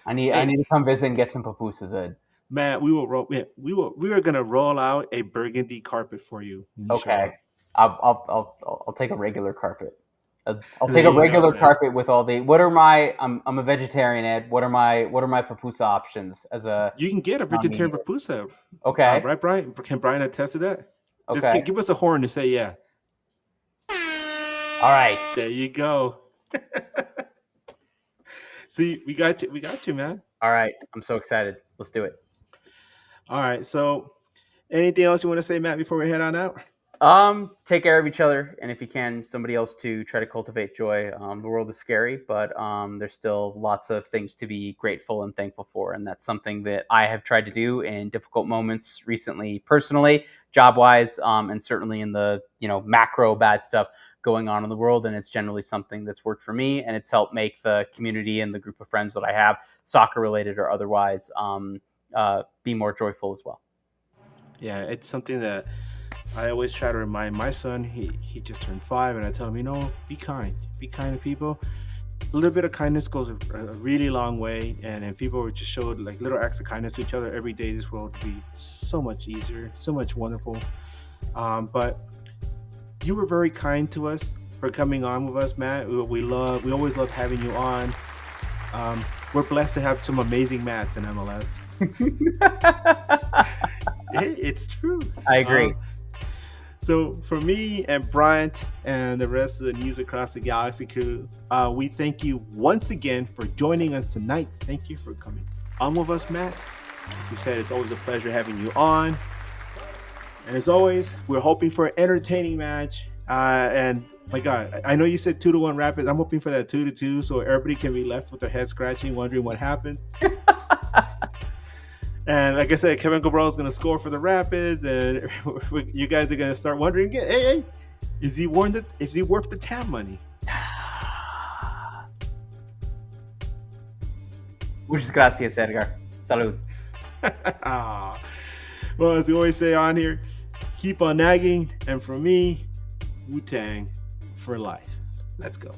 Speaker 5: I need
Speaker 4: Hey,
Speaker 5: to come visit and get some pupusas, Ed.
Speaker 4: Matt, we were gonna roll out a burgundy carpet for you when you show
Speaker 5: Okay.
Speaker 4: up.
Speaker 5: I'll take a regular carpet. I'll
Speaker 4: There
Speaker 5: take a
Speaker 4: you go,
Speaker 5: regular
Speaker 4: man.
Speaker 5: carpet with all the. What are my? I'm a vegetarian, Ed. What are my pupusa options as a
Speaker 4: You can get a
Speaker 5: non-meat
Speaker 4: vegetarian
Speaker 5: eater?
Speaker 4: pupusa,
Speaker 5: Okay.
Speaker 4: right, Brian? Can Brian attest to that? Just
Speaker 5: Okay.
Speaker 4: give us a horn to say yeah.
Speaker 5: All right.
Speaker 4: There you go. See, we got you. We got you, man.
Speaker 5: All right. I'm so excited. Let's do it.
Speaker 4: All right. So, anything else you want to say, Matt, before we head on out?
Speaker 5: Take care of each other, and if you can, somebody else to try to cultivate joy. The world is scary, but there's still lots of things to be grateful and thankful for, and that's something that I have tried to do in difficult moments recently, personally, job-wise, and certainly in the macro bad stuff going on in the world. And it's generally something that's worked for me, and it's helped make the community and the group of friends that I have, soccer-related or otherwise, be more joyful as well.
Speaker 4: Yeah, it's something that I always try to remind my son. He just turned 5, and I tell him, be kind to people. A little bit of kindness goes a really long way, and if people would just show like little acts of kindness to each other every day, this world would be so much easier, so much wonderful. But you were very kind to us for coming on with us, Matt. We always love having you on. We're blessed to have some amazing Matts in MLS. It's true.
Speaker 5: I agree.
Speaker 4: So for me and Bryant and the rest of the News Across the Galaxy crew, we thank you once again for joining us tonight. Thank you for coming on with us, Matt. Like you said, it's always a pleasure having you on. And as always, we're hoping for an entertaining match. And my God, I know you said 2-1 Rapids. I'm hoping for that 2-2, so everybody can be left with their head scratching, wondering what happened. And like I said, Kevin Cabral is going to score for the Rapids, and you guys are going to start wondering, hey, is he worth the TAM money?
Speaker 5: Muchas gracias, Edgar. Salud.
Speaker 4: Well, as we always say on here, keep on nagging, and for me, Wu-Tang for life. Let's go.